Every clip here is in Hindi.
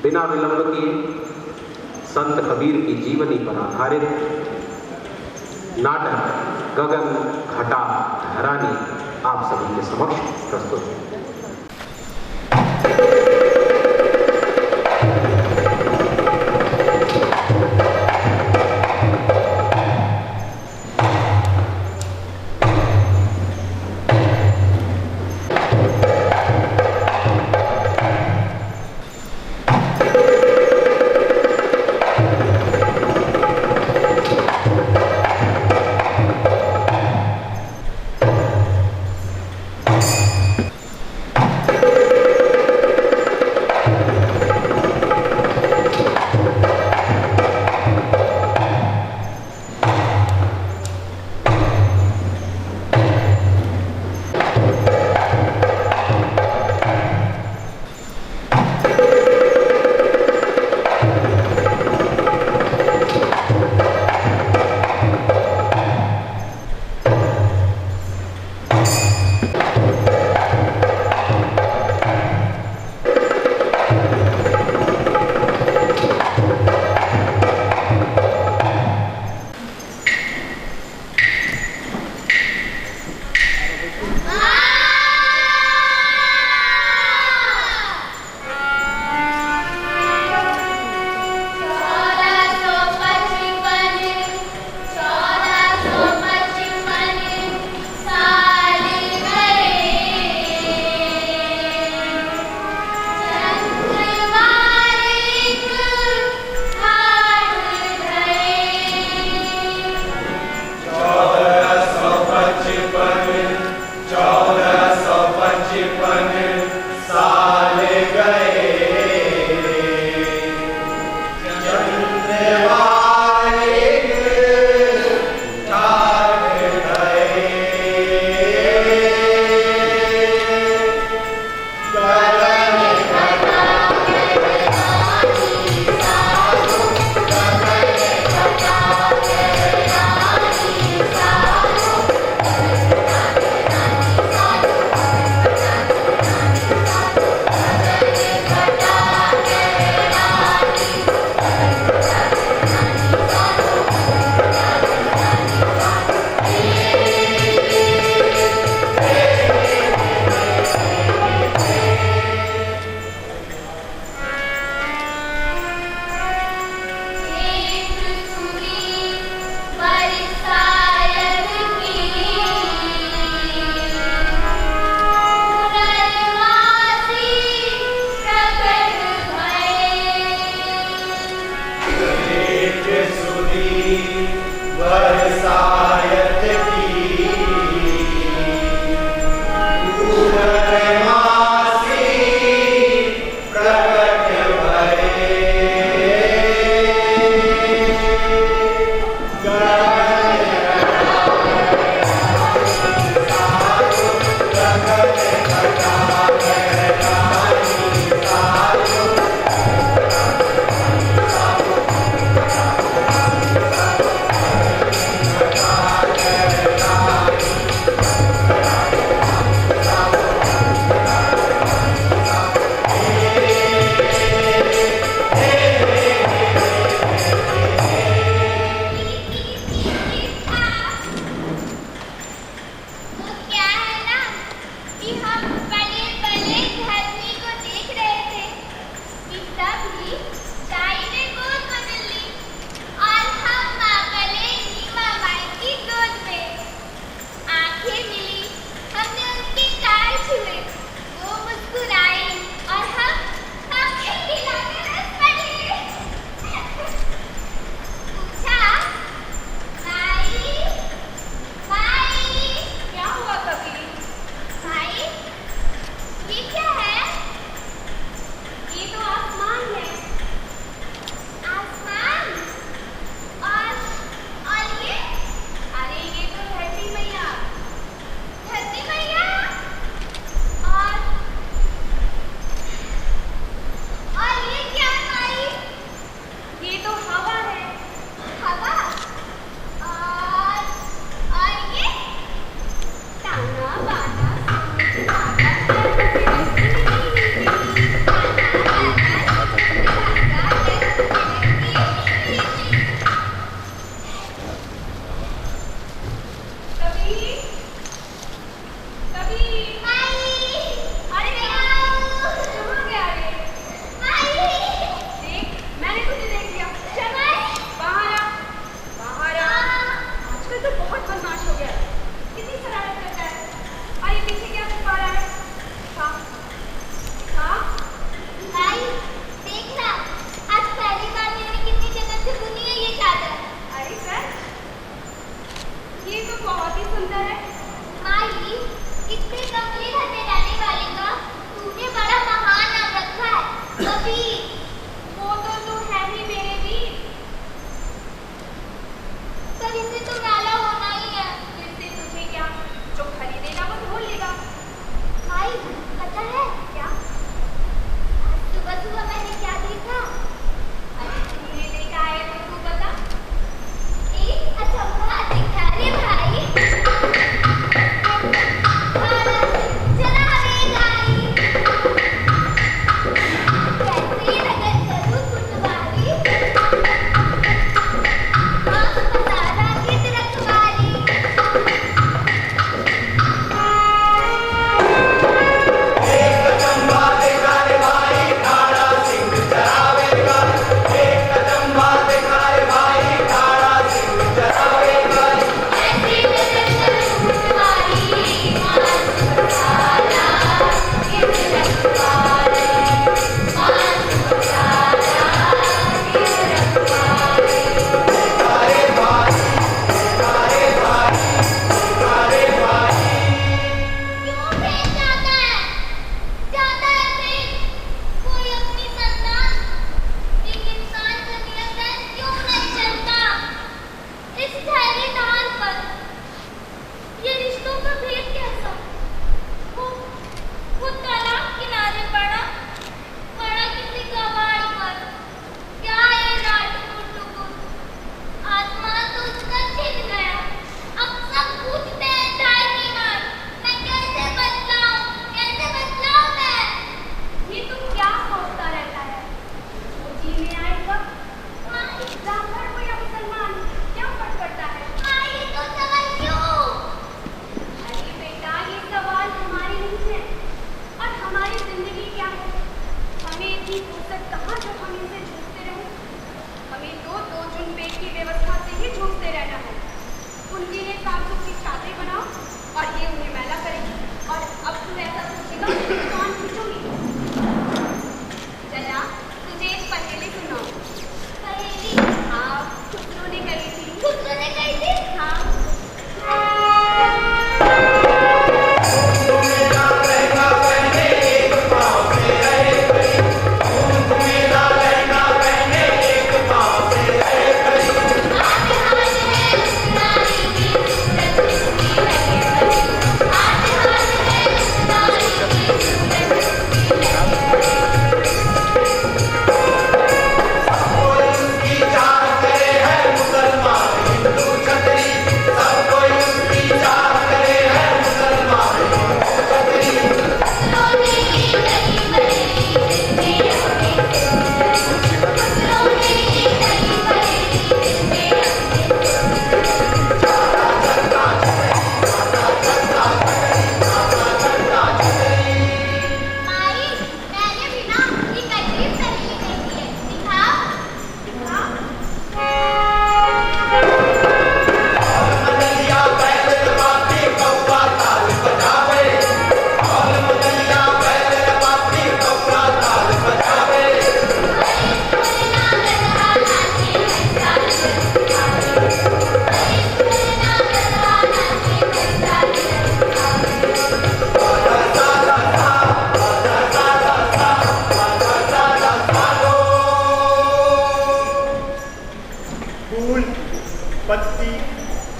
बिना विलंब किए संत कबीर की जीवनी पर आधारित नाटक गगन घटा धरानी आप सभी के समक्ष प्रस्तुत है।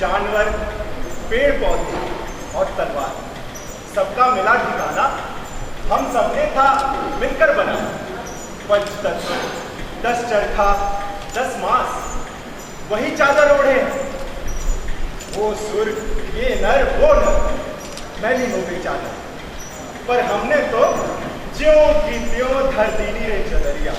जानवर, पेड़ पौधे और तलवार, सबका मिला ठिकाना हम सबने था मिलकर बना। 5 तत्व, 10 चरखा, 10 मास, वही चादर ओढ़े। वो सुर, ये नर, वो नर, मैली हो गई चादर, पर हमने तो ज्यों की त्यों धर दीनी रे चदरिया।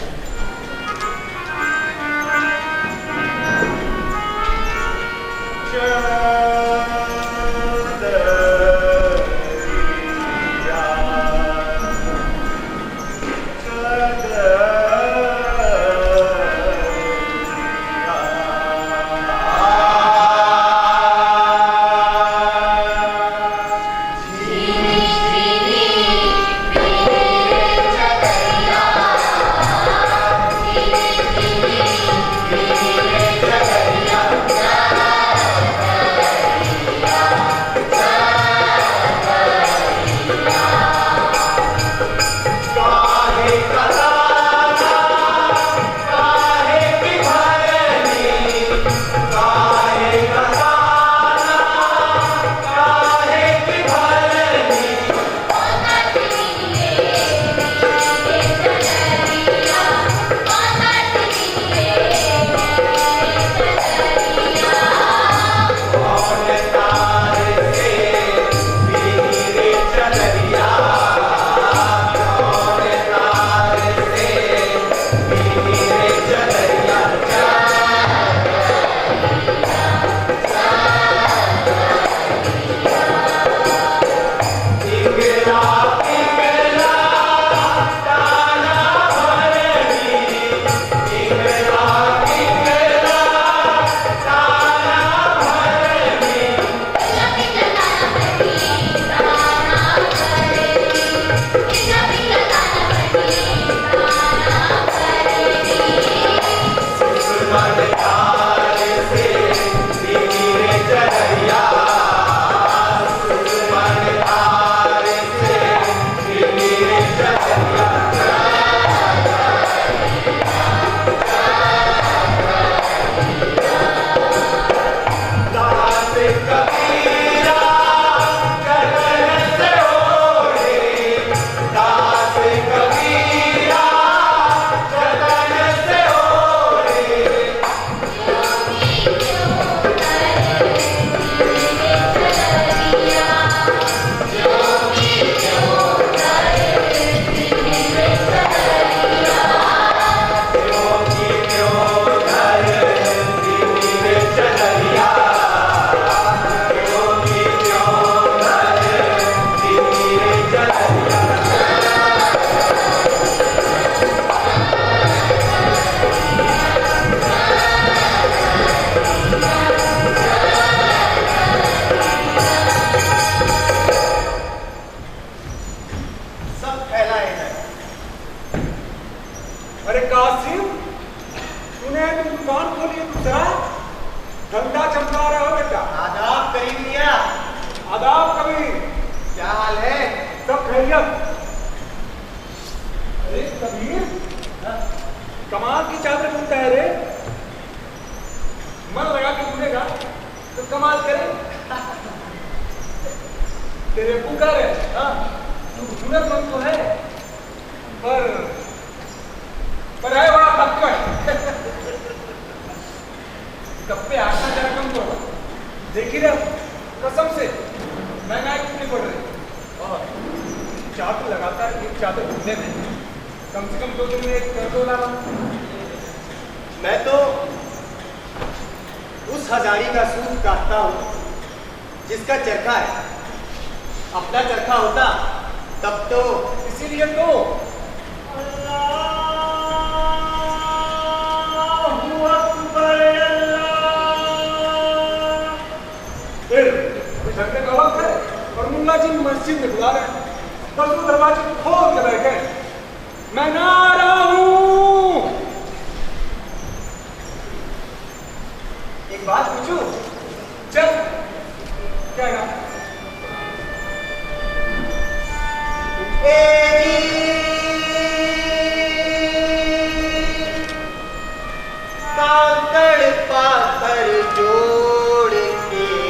पातड़ पातर जोड़ के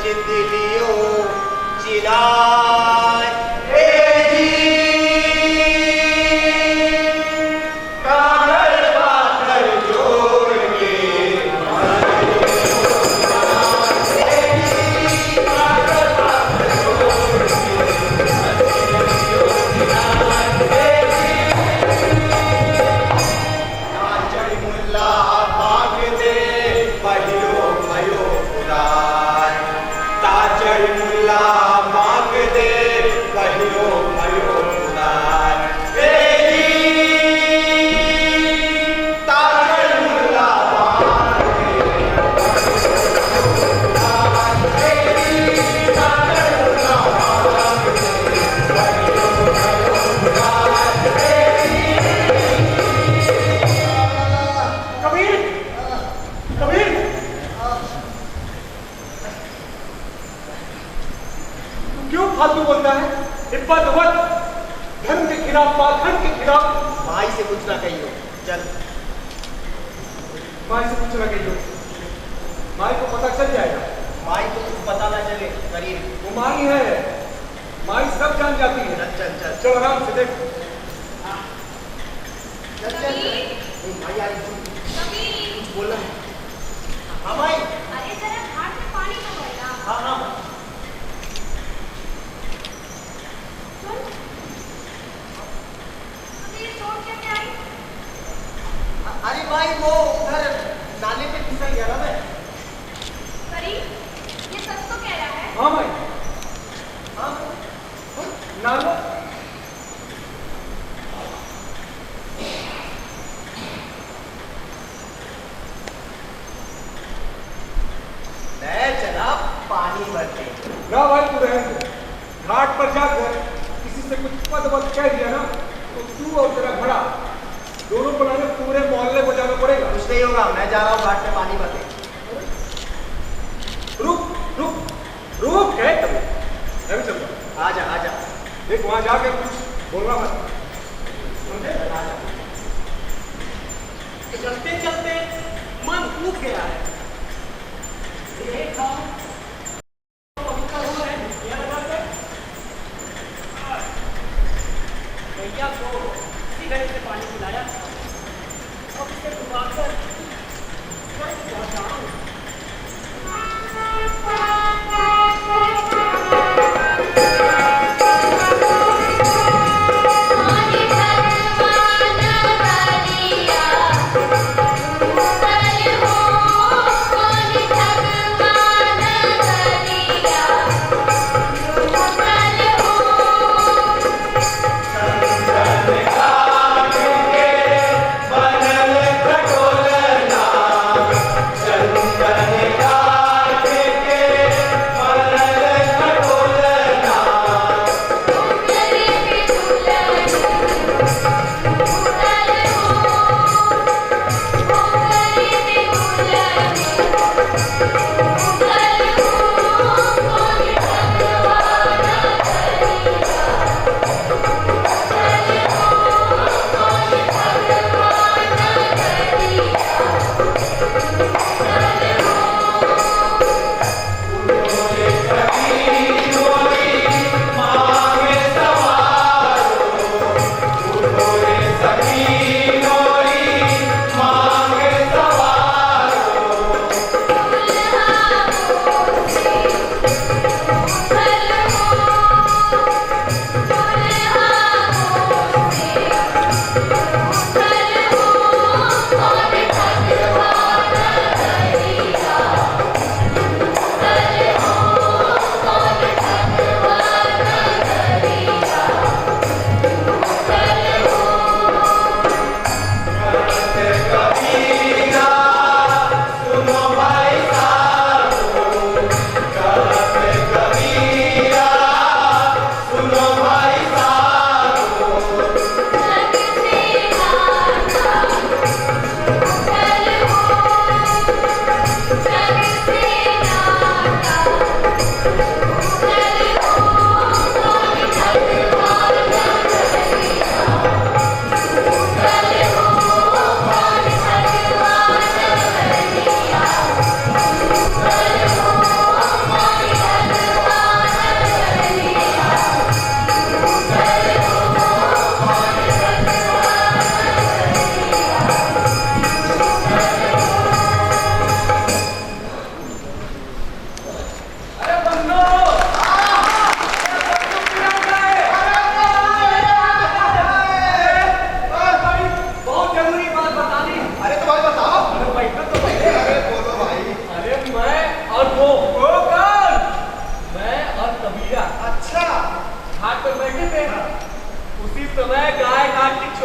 तितलियों चिनाय ए जी कागज पाथर जोड़ के फालतू बोलता है इब्बत वत धन के खिलाफ पाखंड के खिलाफ। माई से कुछ ना कहियो, चल माई से कुछ ना कहियो, माई को पता चल जाएगा। माई को कुछ पता ना चले करीब, वो माई है, माई सब जान जाती है। चल चल चल चल आराम से देख। चल चल भाई आ रही बोला हाँ माई। अरे जरा घाट में पानी तो भरना। हाँ हाँ सुन, कबीर चोट कैसे आई? अरे भाई वो उधर नाले पे फिसल गया ना मैं। करीब, ये सच तो कह रहा है। हाँ भाई, हाँ नालो मैं चला पानी भरते। ना भाई, तू रहने दे। घाट पर जाकर किसी से कुछ पद वद कह दिया ना तो तू और तेरा घड़ा दोनों को लाने पूरे मोहल्ले को जाना पड़ेगा। कुछ नहीं होगा, मैं जा रहा हूँ घाट पे पानी भरते। रुक रुक रुक है तभी मैं भी चलता। आजा आजा देख वहां जाके कुछ बोलना मत, समझे? चलते चलते मन टूट गया है। भैया को इसी घड़े से पानी पिलाया और उसे डुबाकर पहुंचाऊं। चल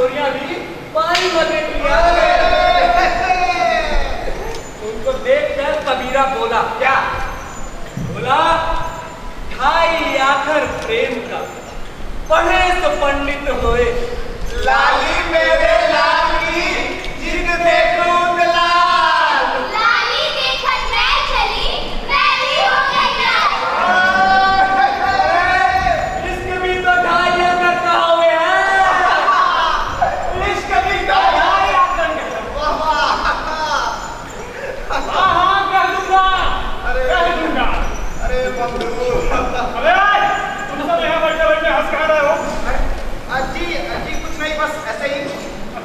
छोरियां भी पानी में देख लिया। उनको देखकर कबीरा बोला, क्या बोला? खाई आखर प्रेम का, पढ़े तो पंडित होए। लाली मेरे लाल की जिग देखो लाल। लाली देखकर मैं चली, मैं भी हो गई लाल। इश्क भी तो ढाई करता हुए हैं। इश्क भी ढाई हाँ कह दूंगा, कह दूंगा। अरे बंधु, अरे तुम सब यहाँ बैठे बैठे हंस कहाँ रहे हो? अजी अजी कुछ नहीं, बस ऐसे ही।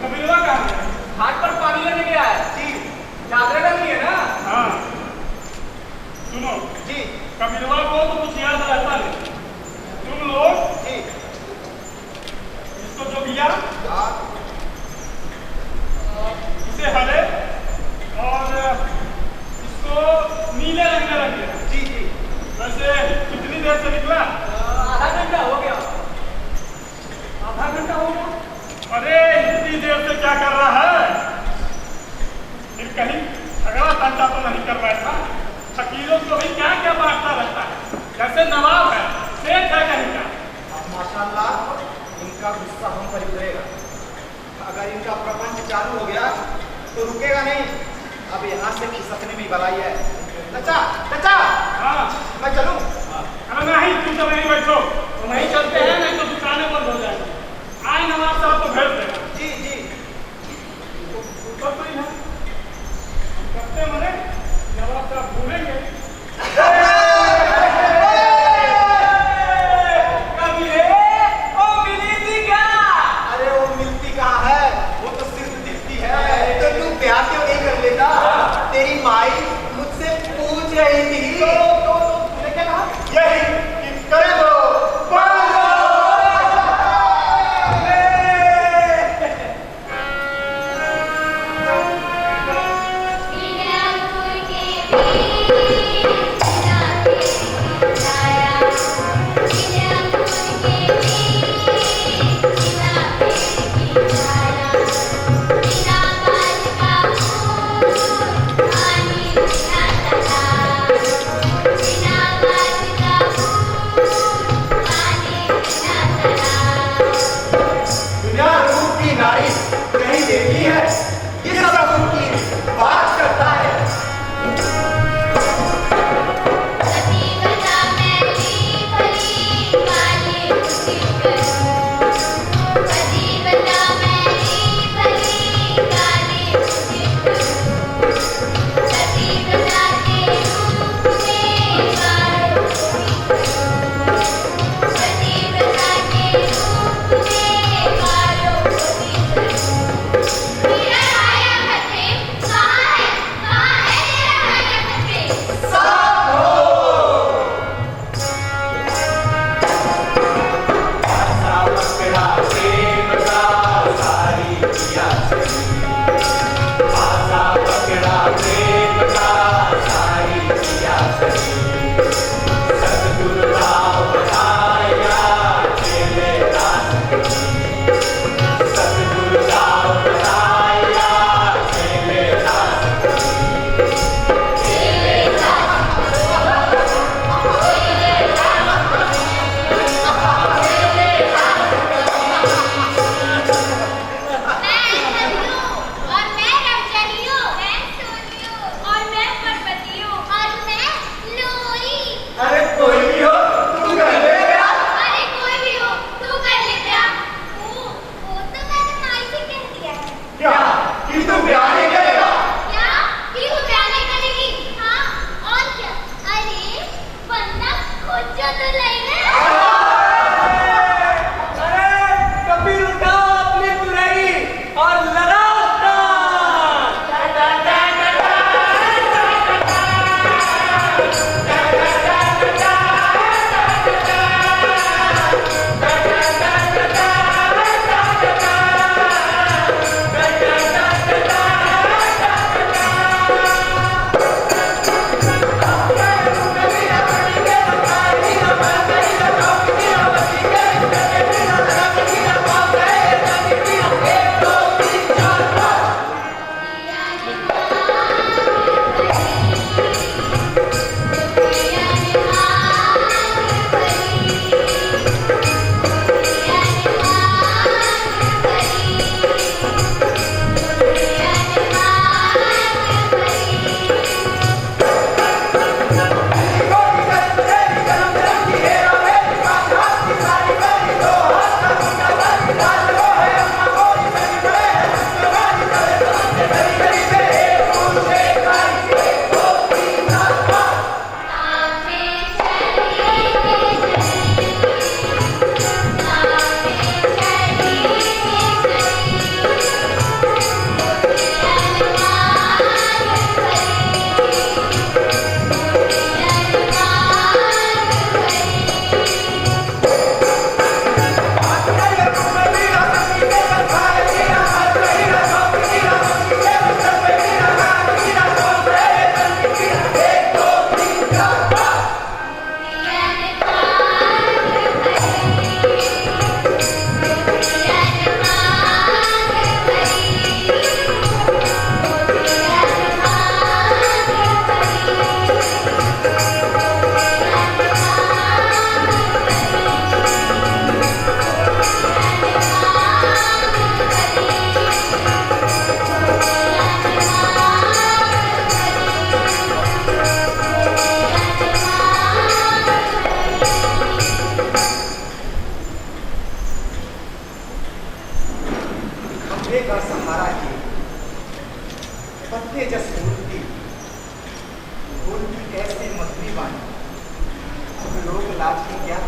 कबीरवा कहाँ है? घाट पर पानी लेने गया है जी चादर डाली है ना। हाँ सुनो जी कबीरवा को तो कुछ याद रहता नहीं। तुम लोग जी इसको जो किया हाँ इसे हरे और इसको नीले रंग में रंग दिया। जी जी वैसे कितनी देर से निकला? आधा घंटा हो गया, आधा घंटा हो गया। अरे इतनी देर से क्या कर रहा है? फिर कहीं झगड़ा तंटा तो नहीं कर बैठा? फकीरों को भी क्या क्या बांटता रहता है, जैसे नवाब है, सेठ है कहीं का। अब माशाल्लाह इनका गुस्सा हम पर उतरेगा। अगर इनका प्रपंच चालू हो गया तो रुकेगा नहीं। अब यहाँ से खिसकने में भलाई है। चाचा चाचा हाँ मैं चलूं? अरे नहीं, तुम सब नहीं बैठो, तो नहीं चलते हैं, नहीं तो दुकानें बंद हो जाएंगी। आए नवाब साहब तो भेज देगा। जी जी ऊपर तो ही है, हम करते मरे नवाब साहब भूलेंगे। अरे वो मिलती कहाँ है? वो तो सिर्फ दिखती है। तो तू ब्याह क्यों नहीं कर लेता? तेरी माई मुझसे पूछ रही थी। तो तूने क्या कहा? यही कि कर दो, कर दो। बिना फूल के भी बिना तेरी छाया, बिना फूल के भी बिना तेरी छाया, बिना काल का फूल पानी बिना तला, बिना काल का फूल पानी बिना तला। दुनिया रूप की नारी कहीं देखी है? ये सब उनकी बात करता है। सती बजा मैली भली काली मुझी करूं, सती बजा मैली भली काली मुझी करूं, सती बजा के रूप में कारो करूं, सती बजा के रूप में कारो करूं। मेरा राया खतरे कहाँ है? कहाँ है मेरा राया खतरे? और मैं रमजानी हूँ, मैं सोनी हूँ, और मैं पर्वती हूँ, और मैं लोई। अरे कोई भी हो, तू कर ले क्या? अरे कोई भी हो, तू कर ले प्यार। वो तो मैंने माई से कह दिया है। क्या कि तू ब्याह नहीं करेगा? क्या कि वो प्यार नहीं करेगी? हाँ और क्या? अरे बंदा खुद जो तो लेना। अरे कबीर उठाओ अपनी बुराई और लगाओ Hey! तुम्हारा ही पत्ते जस बोलती कैसे मछली बानी, अब लोग लाज की क्या।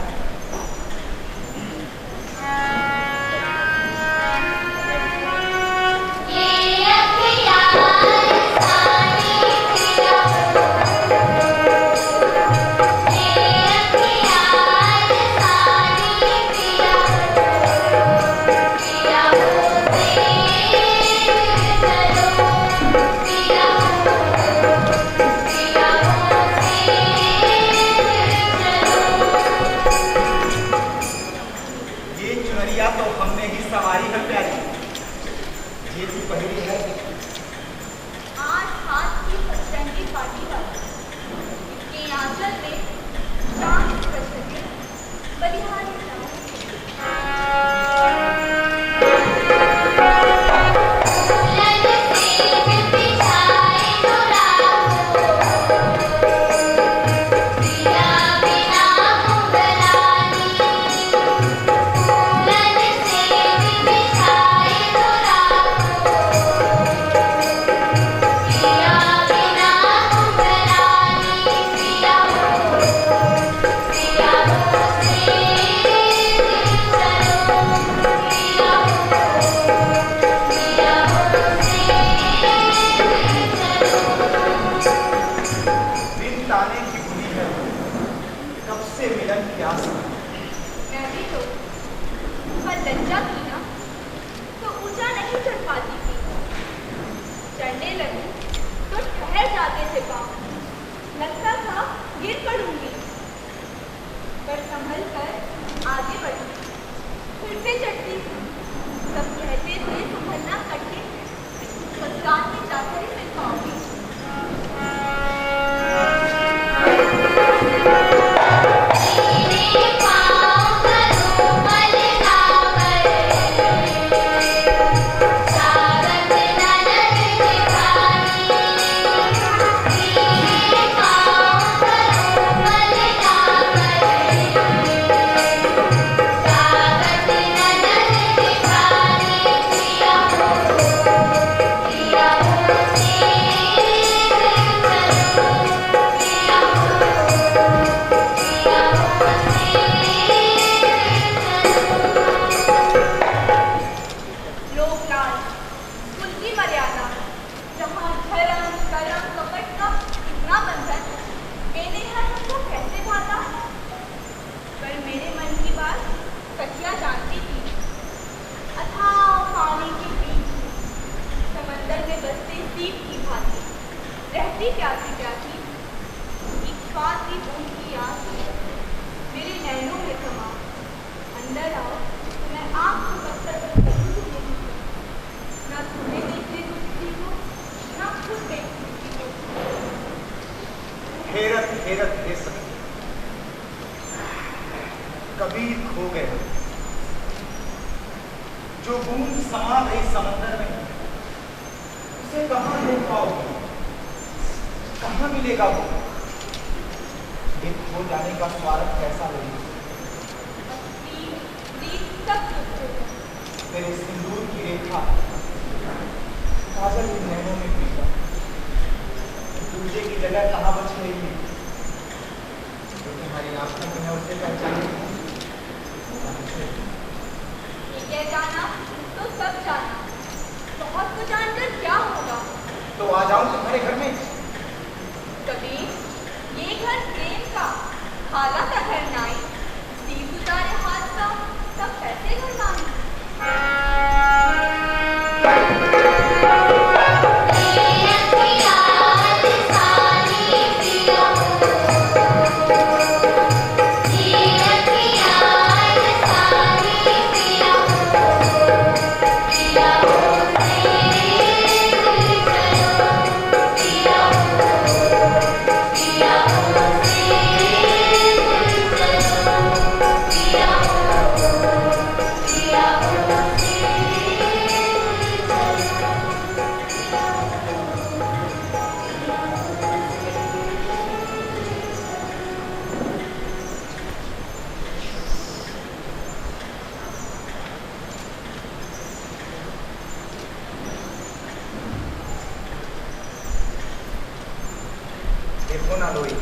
देखो ना लोई,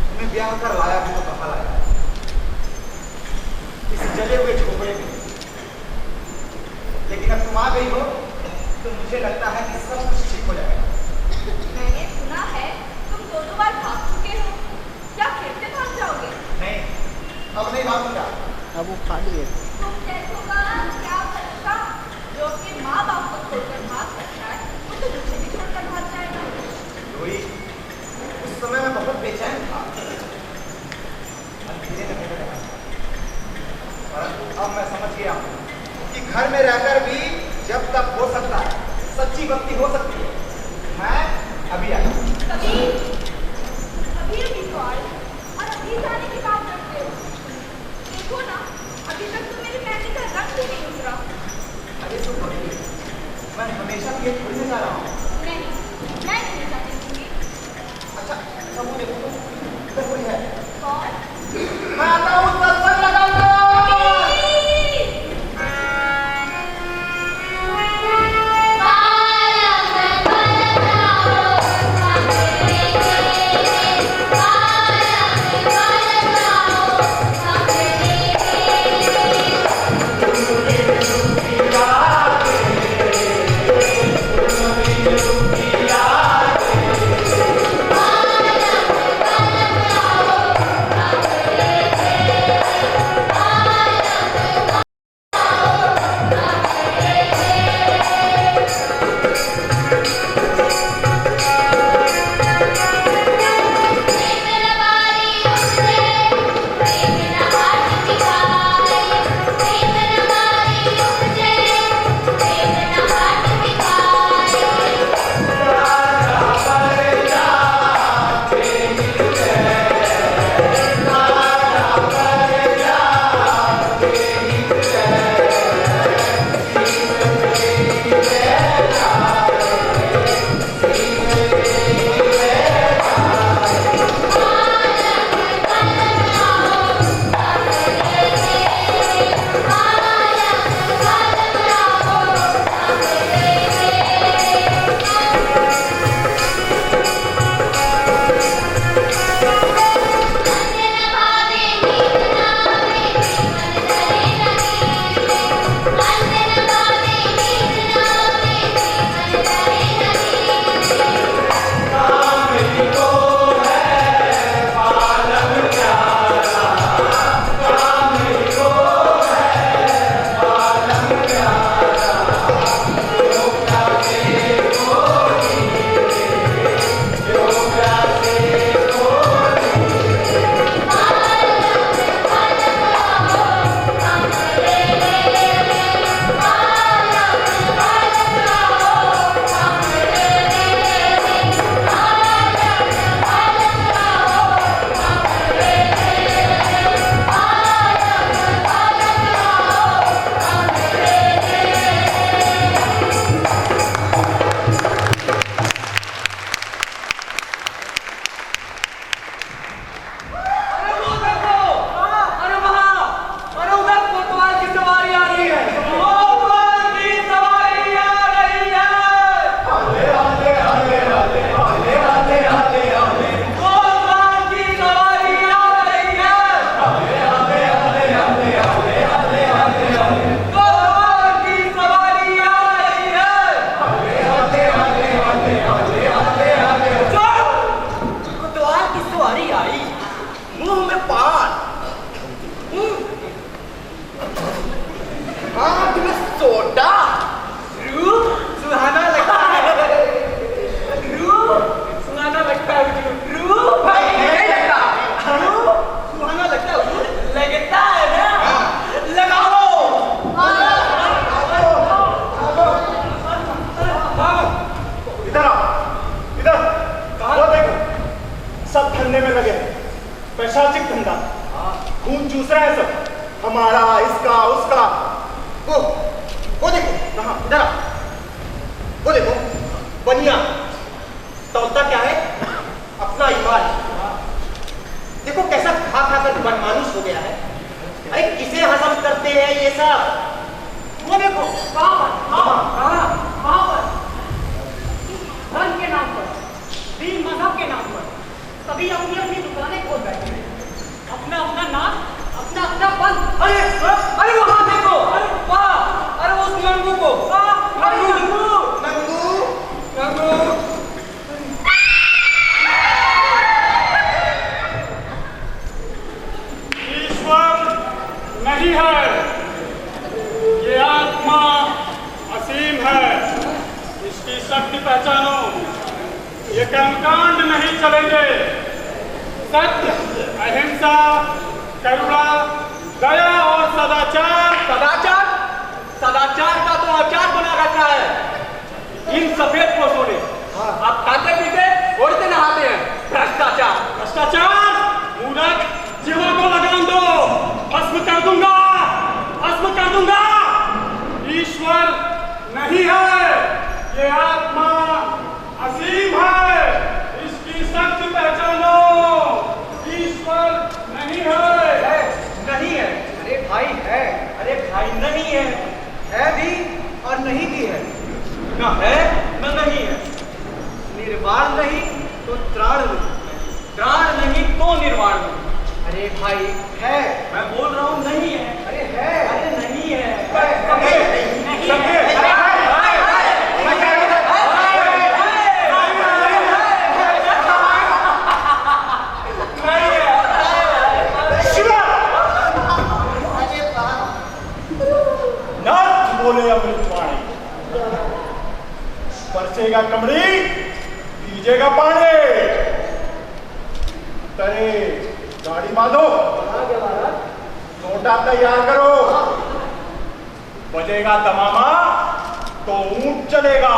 तुम्हें ब्याह कर लाया भी तो कहाँ लाया, इस जले हुए झोपड़े में। लेकिन अब तुम आ गई हो तो मुझे लगता है कि सब कुछ ठीक हो जाएगा। मैंने सुना है तुम दो बार भाग चुके हो, क्या फिर से भाग जाओगे? नहीं, अब नहीं भागूंगा। अब वो खा लिए। तुम जैसों का क्या भरोसा, जो अपने माँ बाप को छोड़कर भाग सकता है वो तो मुझे भी छोड़कर भाग जाएगा। लोई, उस समय मैं बहुत बेचैन था, परंतु अब मैं समझ गया हूँ कि घर में रहकर भी जब तक हो सकता है सच्ची भक्ति हो सकती है। मैं अभी आया। कभी तो आए और अभी जाने की बात करते हो। देखो ना, अभी तक तो मेरी मेहंदी का रंग भी नहीं उतरा। अरे तो बड़ी, मैं हमेशा के थोड़ी से जा रहा हूँ। नहीं, मैं नहीं जाने दूंगी। अच्छा, सब देखो तो इधर कोई है। कौन? मैं आता हूँ, सत्संग लगाऊंगा। Yeah. शक्ति पहचानो। ये कर्मकांड नहीं चलेंगे। सत्य, अहिंसा, करुणा, दया और सदाचार। सदाचार? सदाचार का तो आचार बना रखा है इन सफेद पोषों ने। आप खाते पीते उड़ते नहाते हैं। भ्रष्टाचार। भ्रष्टाचार, मूर्ख, जीवों को लगाम दो, भस्म कर दूंगा, भस्म कर दूंगा। ईश्वर नहीं है, ये आत्मा असीम है, इसकी शक्ति पहचानो। ईश्वर नहीं है। नहीं है? अरे भाई है। अरे भाई नहीं है भी और नहीं भी है। न है न नहीं है। निर्वाण नहीं तो त्राण नहीं, त्राण नहीं तो निर्वाण नहीं। अरे भाई है। मैं बोल रहा हूँ नहीं है। अरे है। अरे नहीं है। बोले अमृतवाणी, बरसेगा कमरी, पीजेगा पानी। तरे गाड़ी बांधो, लोटा तैयार करो। बजेगा तमामा तो ऊंट चलेगा।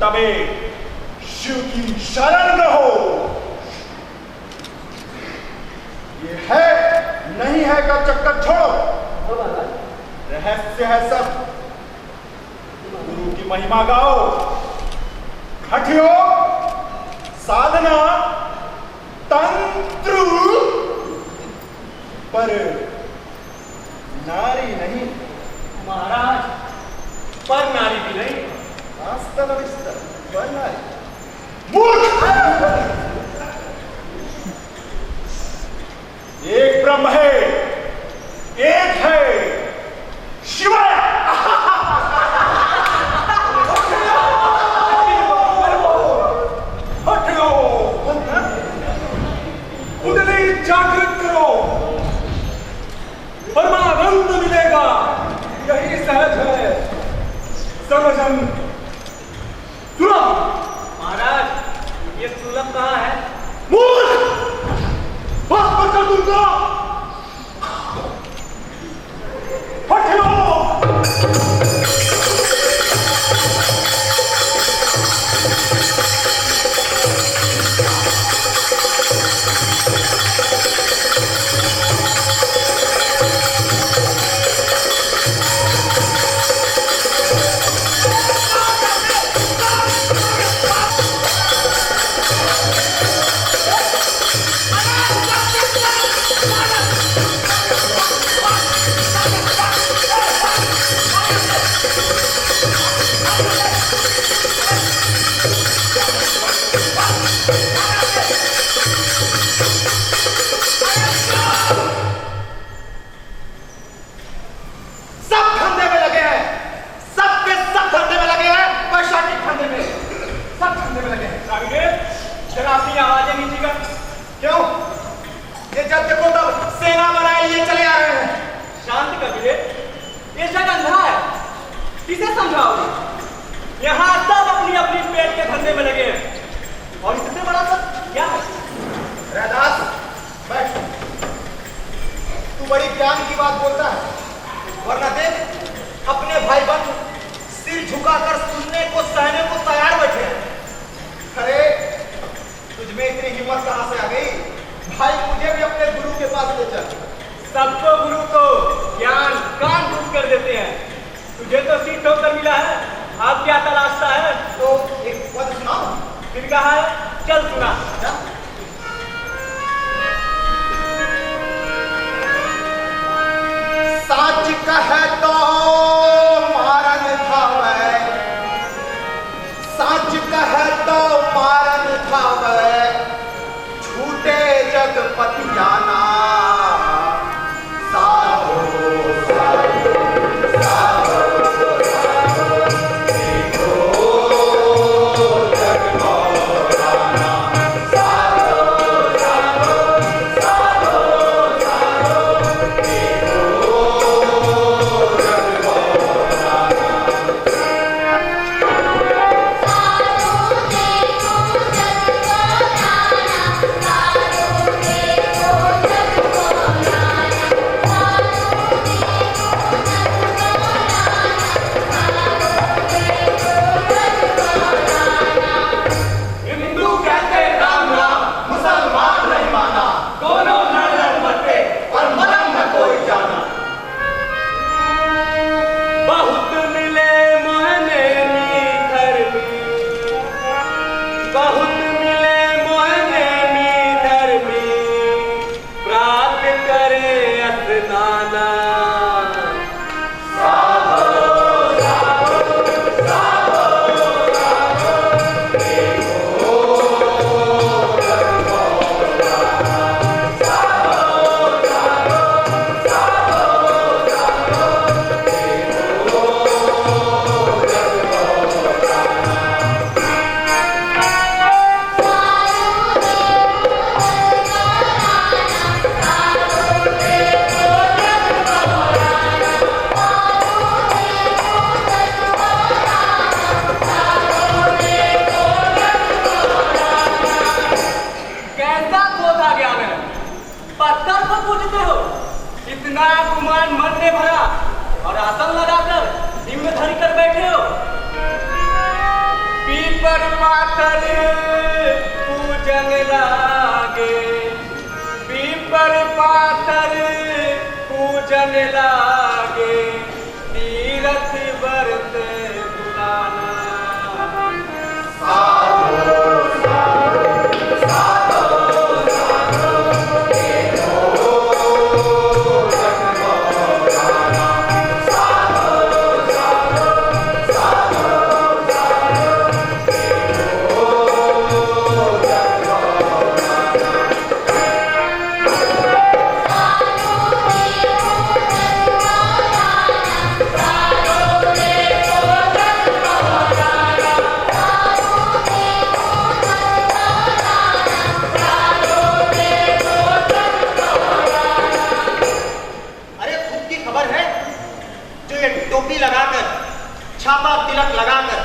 तबे शिव की शरण रहो। ये है नहीं है का चक्कर छोड़ो। रहस्य है सब। गुरु की महिमा गाओ। हठियो, साधना, तंत्र, पर नारी नहीं। महाराज, पर नारी भी नहीं। आस्तर विस्तर, पर नारी। मूर्ख! एक ब्रह्म है, एक है शिव। हटो, कुंडली जागृत करो, परमानंद मिलेगा। यही सहज है, समझन सुलभ। महाराज, ये सुलभ कहाँ है? मूर्ख! भस्म कर दूंगा। पीपर पातर पूजन लागे, पीपर पातर पूजन लागे, तीरथ व्रत बुलाना। छापा तिलक लगाकर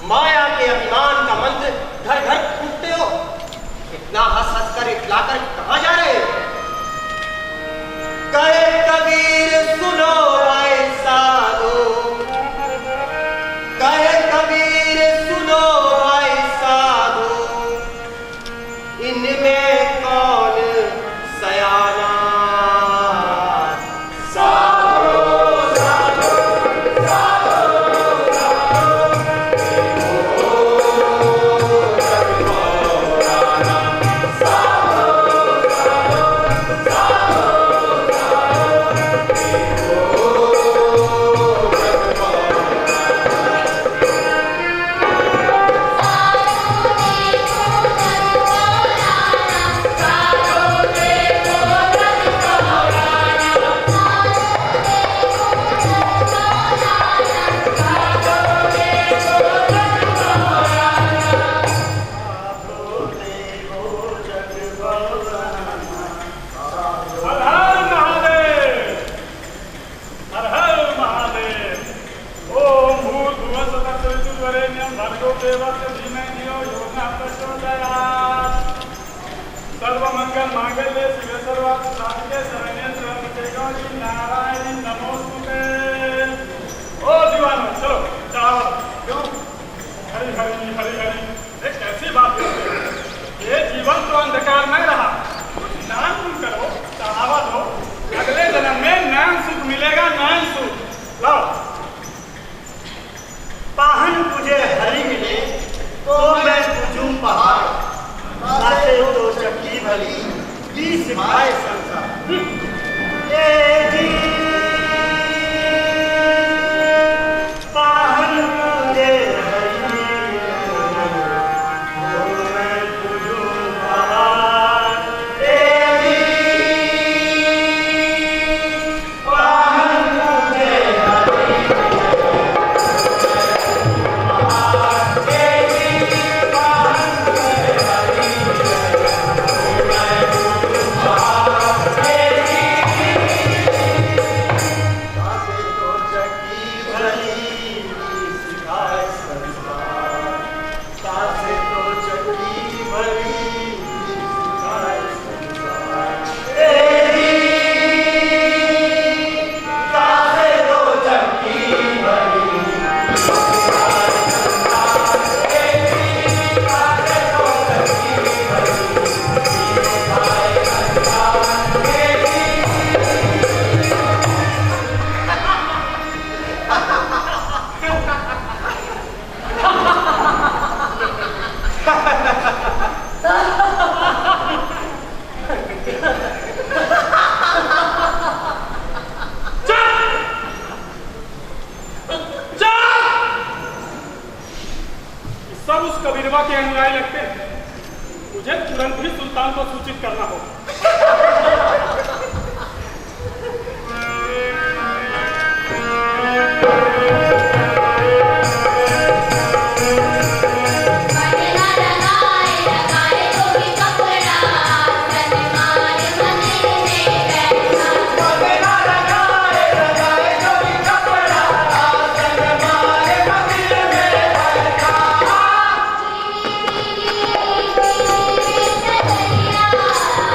माया के अभिमान का मंत्र घर घर फूटते हो। इतना हंस हंस कर इतलाकर कहां जा रहे हो? कहे कबीर सुनो भाई साधो, कहे कबीर सुनो भाई साधो, इनमें कौन सयाना? सर्वमंगल मांगल्ये शिवे सर्वार्थ साधिके शरण्ये त्र्यंबके गौरी नारायणी नमोस्तुते। ओ दीवानो चलो चढ़ावा। क्यों? हरि हरि हरि हरि। ये कैसी बात है? ये जीवन तो अंधकार में रहा, कुछ दान तुम करो, चढ़ावा दो, अगले जन्म में नयन सुख मिलेगा, नयन सुख। लाओ पाहन तुझे हरि मिले तो मैं पूजूं पहाड़, साथे तो चक्की भली 20 भाई संसार। ये जी पाहन तुझे हरि मिले तो मैं पूजूं पहाड़, ये जी पाहन तुझे हरि के अनुयायी लगते हैं। मुझे तुरंत ही सुल्तान को सूचित करना होगा।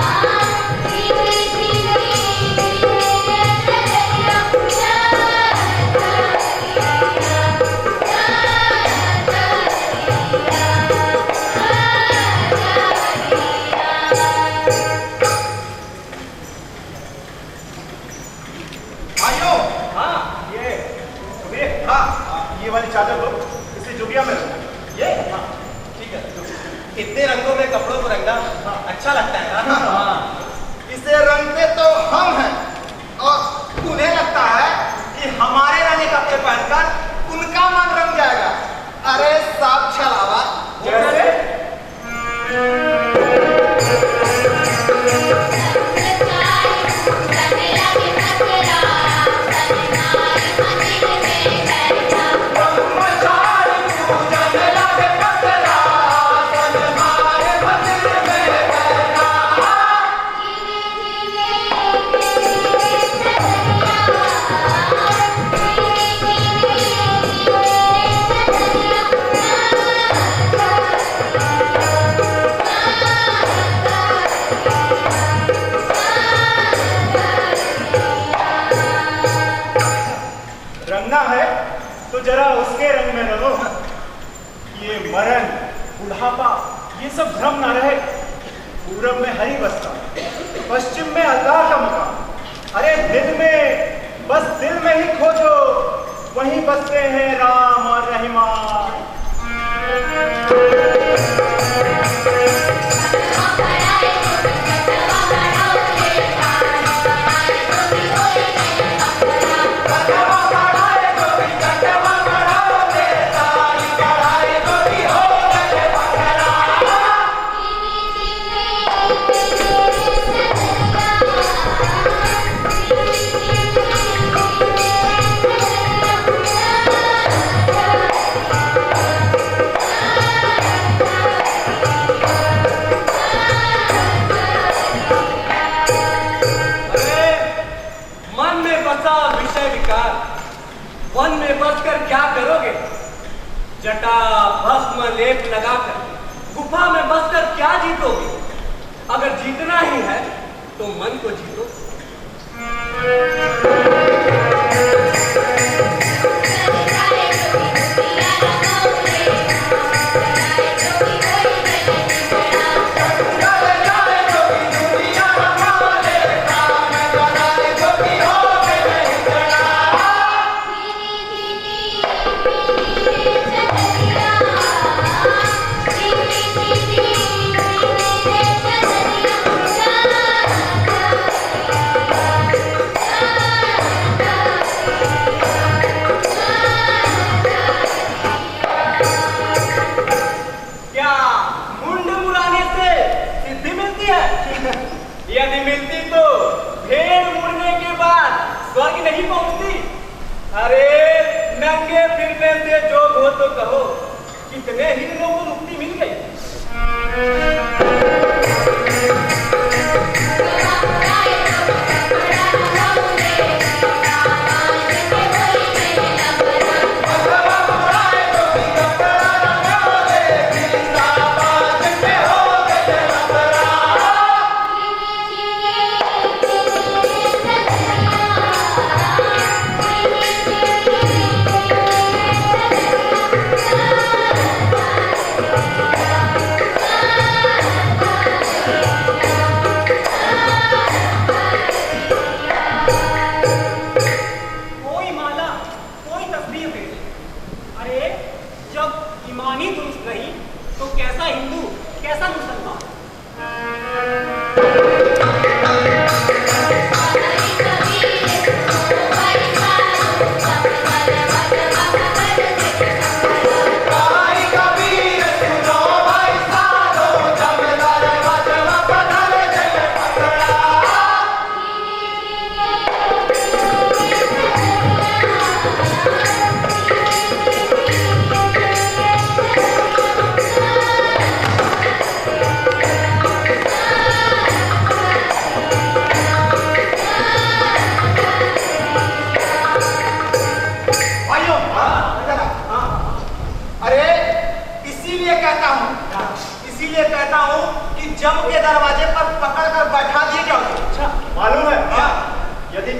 Ah ये वाली चादर लो, इसे जुबिया में रखो। ये हाँ ठीक है। इतने रंगों में कपड़ों को रंगना अच्छा लगता है ना। हाँ। इसे रंगते तो हम हैं और उन्हें लगता है कि हमारे रंगे कपड़े पहनकर उनका मन रंग जाएगा। अरे साफ छलावा जैसे रंगना है तो जरा उसके रंग में रंगो। ये मरण, बुढ़ापा, ये सब भ्रम ना रहे। पूरब में हरी बसता, पश्चिम में अल्लाह का मकान। अरे दिल में, बस दिल में ही खोजो, वहीं बसते हैं राम और रहीमा। वन में बसकर क्या करोगे? जटा भस्म लेप लगाकर गुफा में बसकर क्या जीतोगे? अगर जीतना ही है तो मन को जीतो। यदि मिलती तो भेड़ मुड़ने के बाद स्वर्ग नहीं पहुंचती। अरे नंगे फिरने से जोग हो तो कहो, कितने ही लोगों को मुक्ति मिल गई।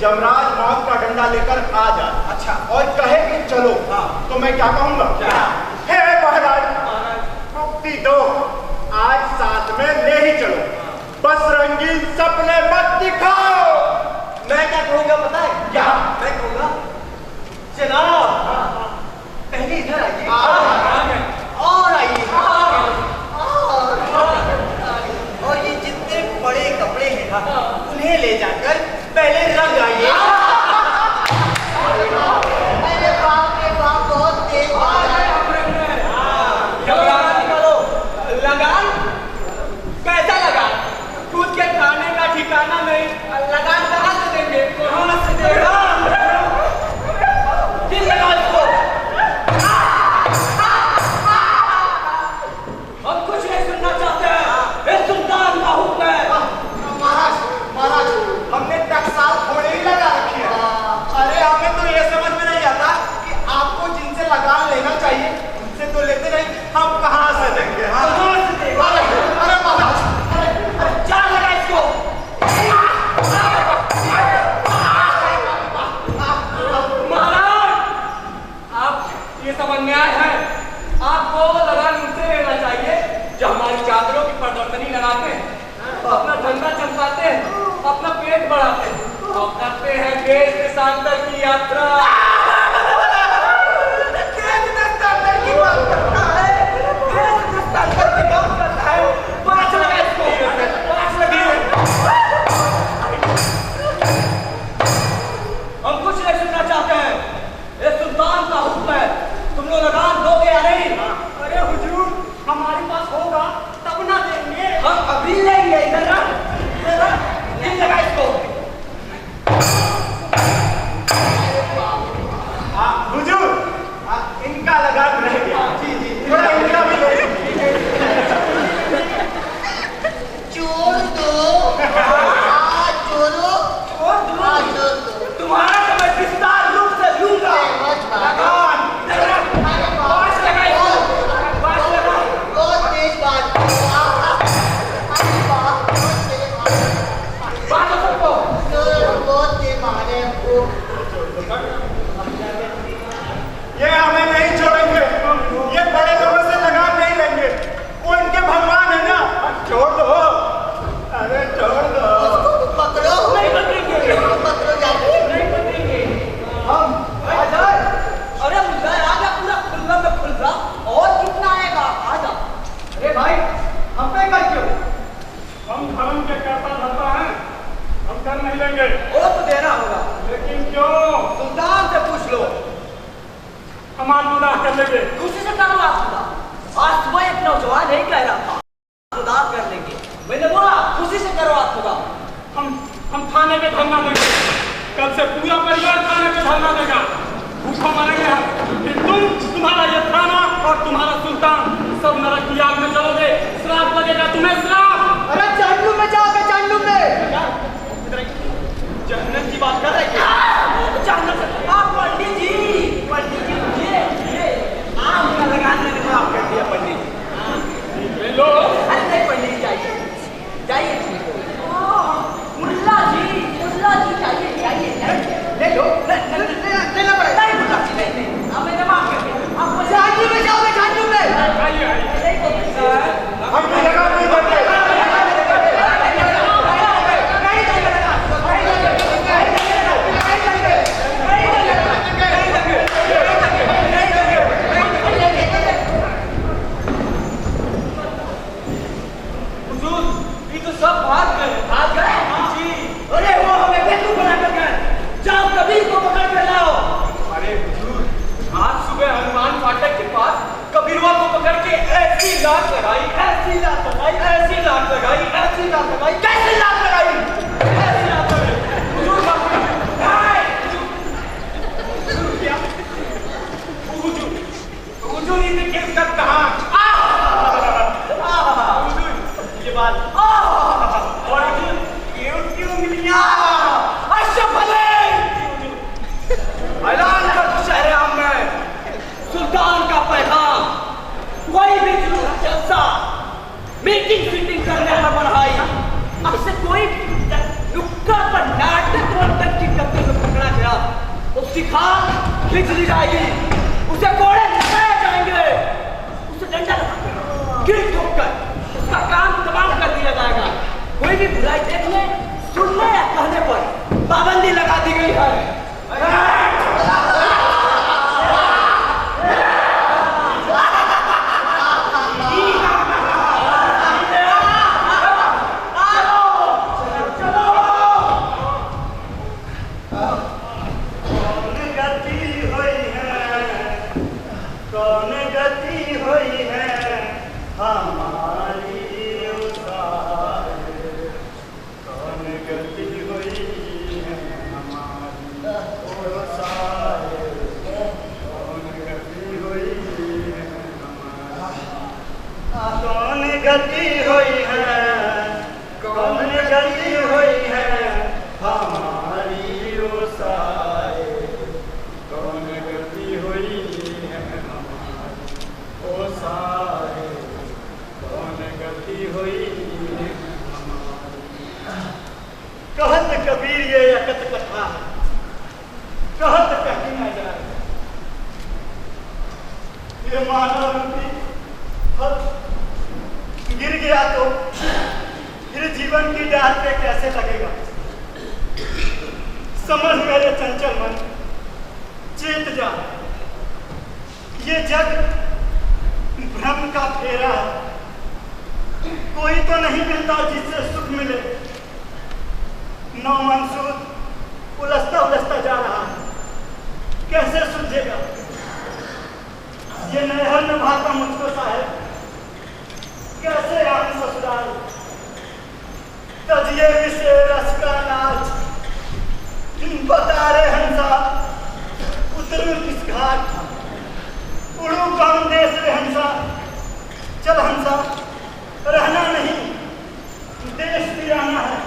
जमराज मौत का डंडा लेकर आ जाए, अच्छा, और कहे कि चलो, हाँ, तो मैं क्या कहूंगा? हे महाराज, मुक्ति दो, आज साथ में ले ही चलो, बस रंगीन सपने मत दिखाओ। मैं क्या कहूंगा पता है? क्या? मैं कहूंगा जनाब, ये सब अन्याय है। आपको लगान उनसे लेना चाहिए जो हमारी चादरों की प्रदर्शनी लगाते हैं, अपना धंधा चमकाते हैं, अपना पेट बढ़ाते हैं और करते हैं देश देशांतर की यात्रा। हम कुछ नहीं सुनना चाहते हैं। ये सुल्तान का हुक्म है, तुम लोग लगान दोगे या नहीं? अरे हुजूर, हमारे पास होगा तब ना देंगे। हम अभी लेंगे। इधर लगा इसको। हुजूर, इनका लगान रह गया। जी जी, थोड़ा इनका भी ले लीजिए। छोड़ दो, छोड़ो, छोड़ दूं? तुम्हारा तो मैं विस्तार रूप से लूंगा। लगान बाँस लगा इसको। बाँस लगा। बहुत तेज बात, बाँस सबको। बहुत तेज मारे हमको। ये हमें नहीं छोड़ेंगे। ये बड़े लोगों से लगान नहीं लेंगे। वो इनके भगवान है ना। छोड़ दो, अरे छोड़ दो। पकड़ो, नहीं पकड़ेंगे। पकड़ो जाके। नहीं पकड़ेंगे। हम आजा। अरे मुझे आजा, पूरा खुल्ला में खुल्ला। और कितना आएगा? आजा। अरे भाई, हम पे कर क्यों? हम धर्म के कर्ता धर्ता हैं, हम कर नहीं लेंगे। वो तो देना होगा। लेकिन क्यों? सुल्तान से पूछ लो। हम आत्मदाह कर लेंगे। दूसरे से करो आत्मदाह। आज सुबह एक नौजवान नहीं कह रहा था आत्मदाह कर लेंगे। मैंने बोला उसी से करो आत्मदाह। हम थाने पे धरना देंगे। कल से पूरा परिवार थाने पे धरना देगा। भूखा मरेंगे हम। फिर तुम्हारा ये थाना और तुम्हारा सुल्तान सब नरक की आग में जलोगे। श्राप लगेगा तुम्हें, श्राप। अरे चांदू में जाओगे, चांदू में। जन्नत की बात कर रहे हैं। जन्नत से आप पंडित जी ये आम का लगाने ने माफ कर दिया पंडित जी। ले लो। अरे नहीं पंडित जी, जाइए मुल्ला जी जाइए ले लो। नहीं मुल्ला जी नहीं, अब मैंने माफ कर दिया। आप चांदू में जाओगे, चांदू में। आइए आइए। हम भी लगान नहीं देंगे। सब भाग गए जी। अरे वो हमें बेवकूफ बना कर गए। जाओ कबीर को पकड़ कर लाओ। अरे हुजूर, आज सुबह हनुमान फाटक के पास कबीरवा को पकड़ के ऐसी लात लगाई, कैसी लात लगाई। कैसी लात लगाई? हुजूर बात हुजूर इसे किस कर कहा? हुजूर ये बात और क्यों मिलिया? ऐलान कर शहर आम में सुल्तान का पैगाम। कोई भी जलसा मीटिंग फीटिंग करने में बढ़ाई, अब से कोई नुक्कड़ पर नाटक की करते हुए पकड़ा गया, उसकी खाल खींच ली जाएगी, उसे कोड़े लगाए जाएंगे, उसे डंडा लगाकर गिर ठोककर उसका काम तमाम कर दिया जाएगा। कोई भी बुराई देखने, सुनने या कहने पर पाबंदी लगा दी गई है। कौन गति हुई है हमारी कौन गति हुई है हमारी कौन गति हुई है कौन गति हुई है कौन गति हुई है हमारी ओसाए कौन गति हुई है हमारी ओसाए कौन गति हुई है हमारी। कहत कबीर ये अकत कथा कहत कही न जाए ये मानव रूपी फल गिर गया तो फिर जीवन की डाल पे कैसे लगेगा? समझ मेरे चंचल मन, चेत जा, ये जग भ्रम का फेरा है। कोई तो नहीं मिलता जिससे सुख मिले। नौ मंसूर उलझता उलझता जा रहा है, कैसे सुलझेगा? ये नहर न भाता मुझको साहेब, कैसे आऊं ससुराल? तजिए विषे रस का नाच, बता रे हंसा उतरू किस घाट? उड़ू कौन देश रे हंसा? चल हंसा, रहना नहीं, देश तिराना है।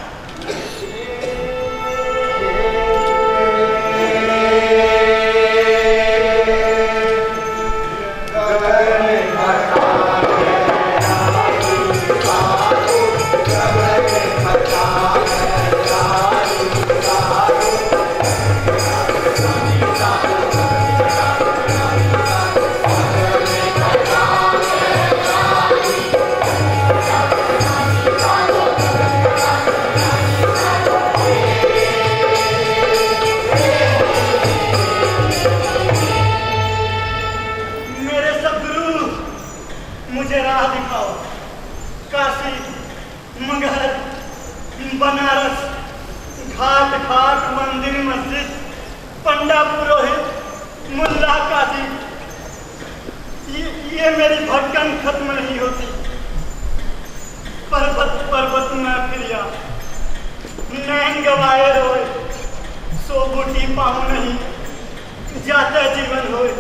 मुझे राह दिखाओ, काशी, मगहर, बनारस, घाट घाट, मंदिर मस्जिद, पंडा पुरोहित, मुल्ला काजी, ये मेरी भटकन खत्म नहीं होती। पर्वत पर्वत में फिरिया, नैन गवाए रोए, सो बूटी पाऊं नहीं, जाते जीवन होए।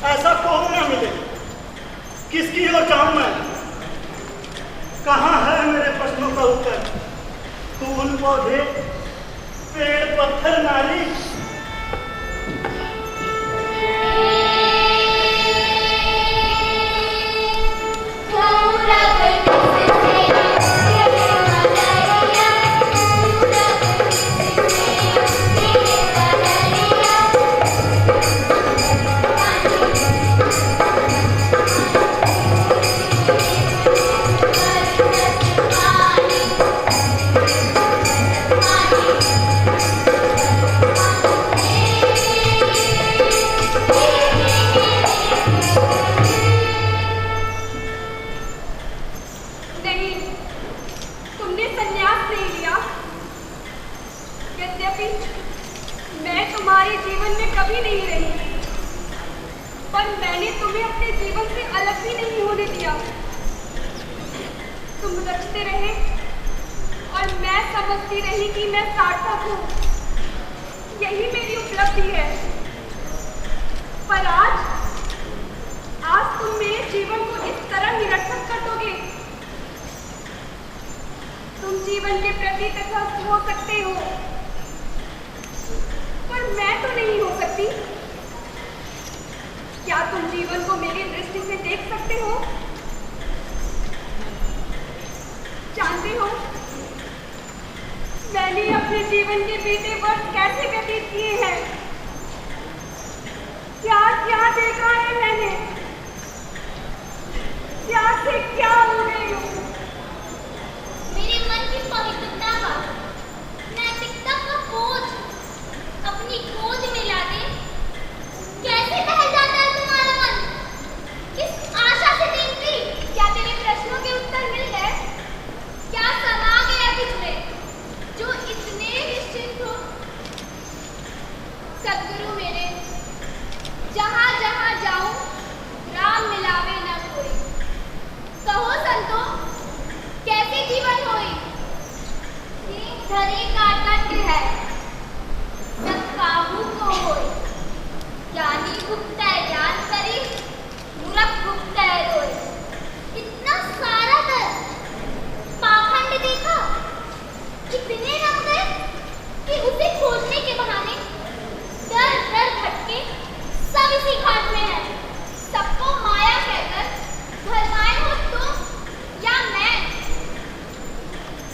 ऐसा कौन न मिले, किसकी ओर जाऊं मैं? कहाँ है मेरे प्रश्नों का उत्तर? फूल पौधे, पेड़ पत्थर नाली,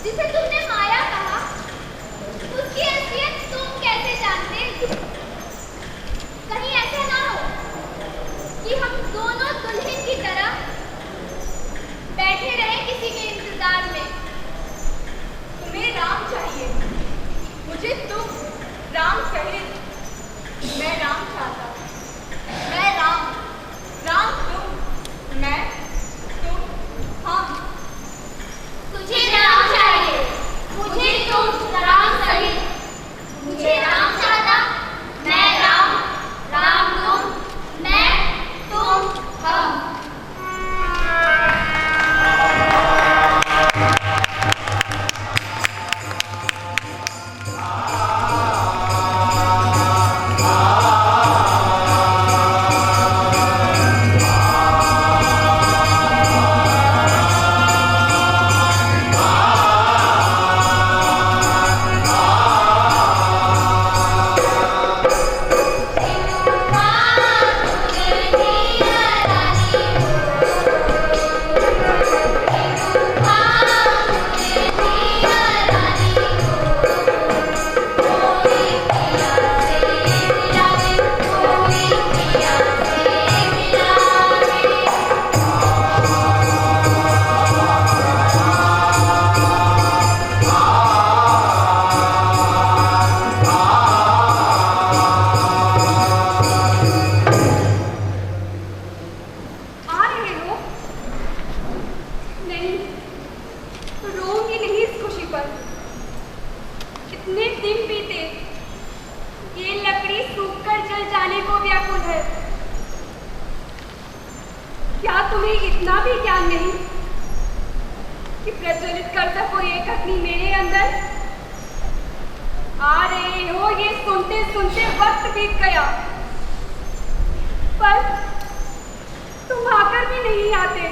जिसे तुमने माया कहा, क्या तुम्हें इतना भी ज्ञान नहीं कि प्रज्वलित कर सको एक अग्नि मेरे अंदर? आ रहे हो ये सुनते सुनते वक्त बीत गया, पर तुम आकर भी नहीं आते।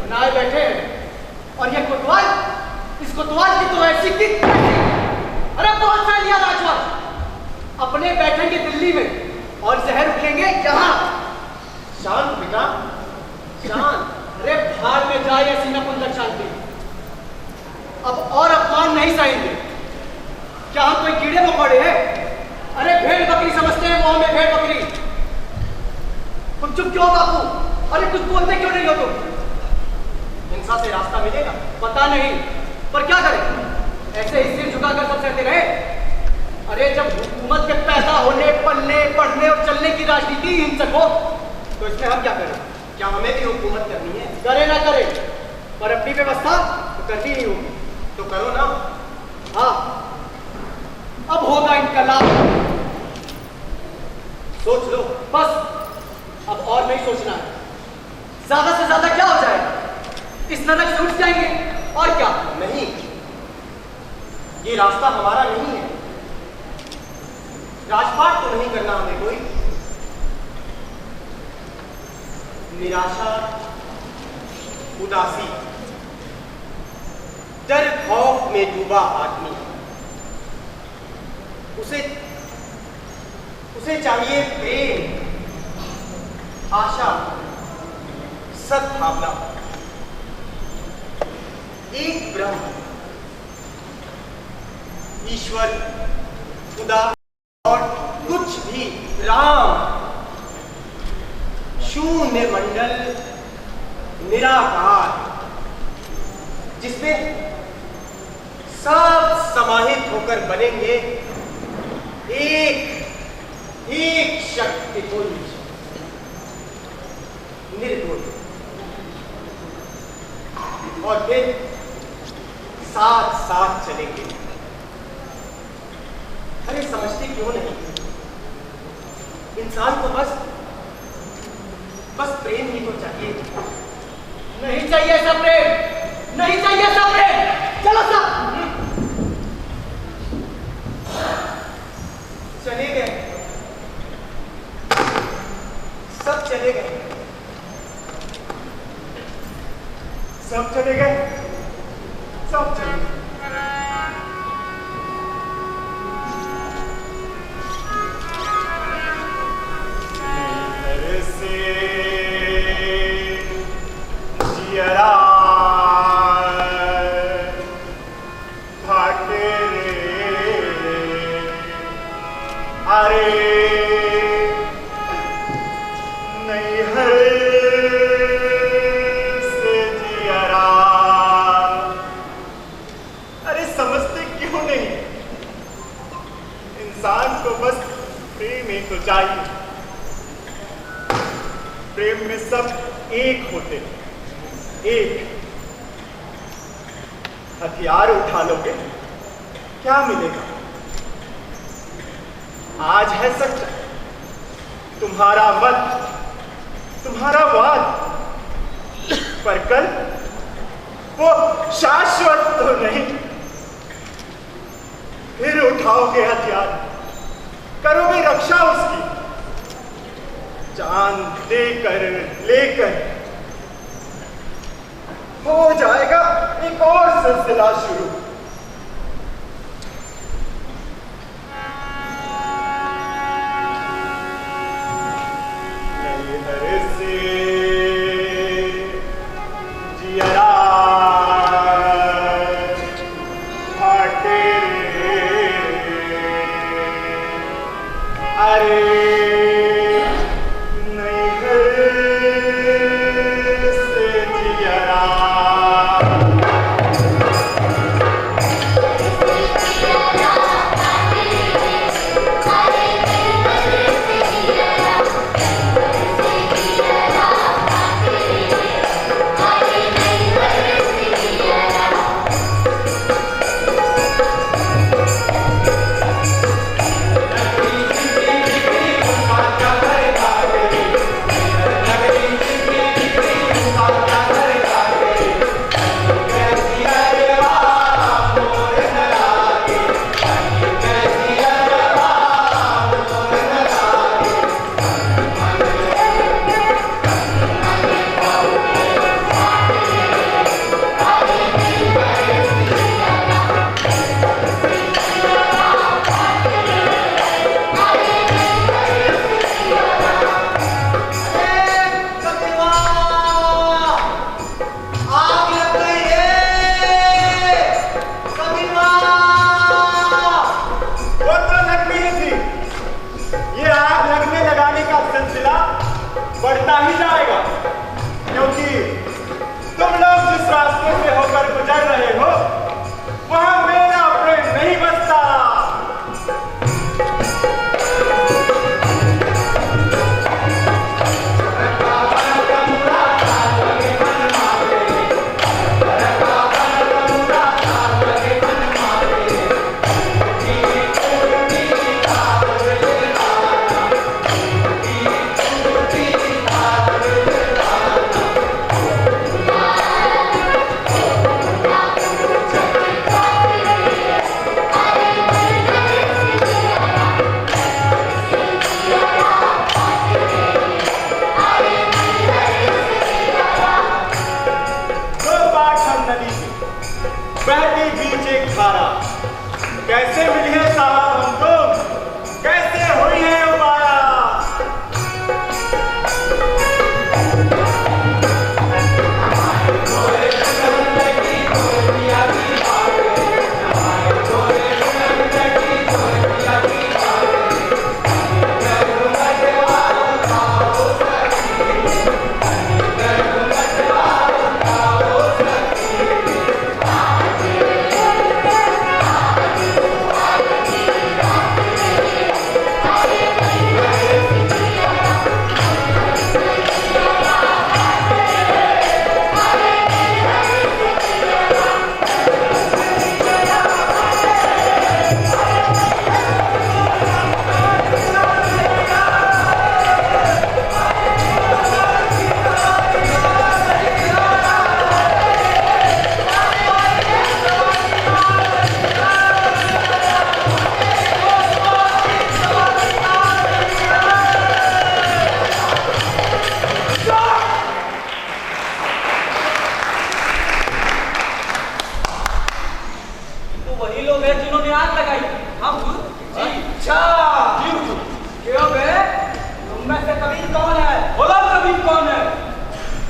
बनाए बैठे हैं। और ये कोतवाल, इस कोतवाल की तो ऐसी की अरे बहुत सा लिया राजवंश, अपने बैठेंगे दिल्ली में और जहर उगलेंगे यहाँ। शांत बेटा, शांत। अरे भाड़ में जाए ऐसी नपुंसक शांति। अब और अपमान नहीं सहेंगे। क्या हम कोई कीड़े मकोड़े हैं? अरे भेड़ बकरी समझते हैं मुंह में भेड़ बकरी। तुम चुप क्यों बापू? अरे कुछ बोलते क्यों नहीं हो तुम? हिंसा से रास्ता मिलेगा? पता नहीं, पर क्या करें? ऐसे ही सिर झुकाकर सब सहते रहे? अरे जब हुकूमत के पैदा होने, पलने, पढ़ने और चलने की राजनीति हिंसक हो, तो इसमें हम क्या करें? क्या हमें भी हुकूमत करनी है? करे ना करे, पर अपनी व्यवस्था तो करनी ही होगी। तो करो ना। हाँ, अब होगा इनकलाब। सोच लो बस, अब और नहीं सोचना है। ज्यादा से ज्यादा क्या हो जाएगा? इस नरक से उठ जाएंगे और क्या? नहीं, ये रास्ता हमारा नहीं है। राजपाट तो नहीं करना हमें कोई। निराशा, उदासी, डर खौफ में डूबा आदमी, उसे चाहिए प्रेम, आशा, सद्भावना, एक ब्रह्म, ईश्वर, खुदा और कुछ भी, राम, शून्य मंडल, निराकार, जिसमें सब समाहित होकर बनेंगे एक शक्ति पुंज, निर्गुण। और फिर साथ साथ चलेंगे। अरे समझते क्यों नहीं? इंसान को बस प्रेम ही तो चाहिए। नहीं चाहिए ऐसा प्रेम, नहीं चाहिए ऐसा प्रेम। चलो सब चले गए, सब चले गए, सब चले गए, सब चले गए। चाहिए। प्रेम में सब एक होते, एक। हथियार उठा लोगे क्या मिलेगा? आज है सच्चा तुम्हारा मत, तुम्हारा वाद, पर कल वो शाश्वत तो नहीं। फिर उठाओगे हथियार, करोगे रक्षा उसकी, जान देकर लेकर हो जाएगा एक और सिलसिला शुरू। एक धारा। कैसे मिली है साहब हमको, कैसे हुई है उबारा।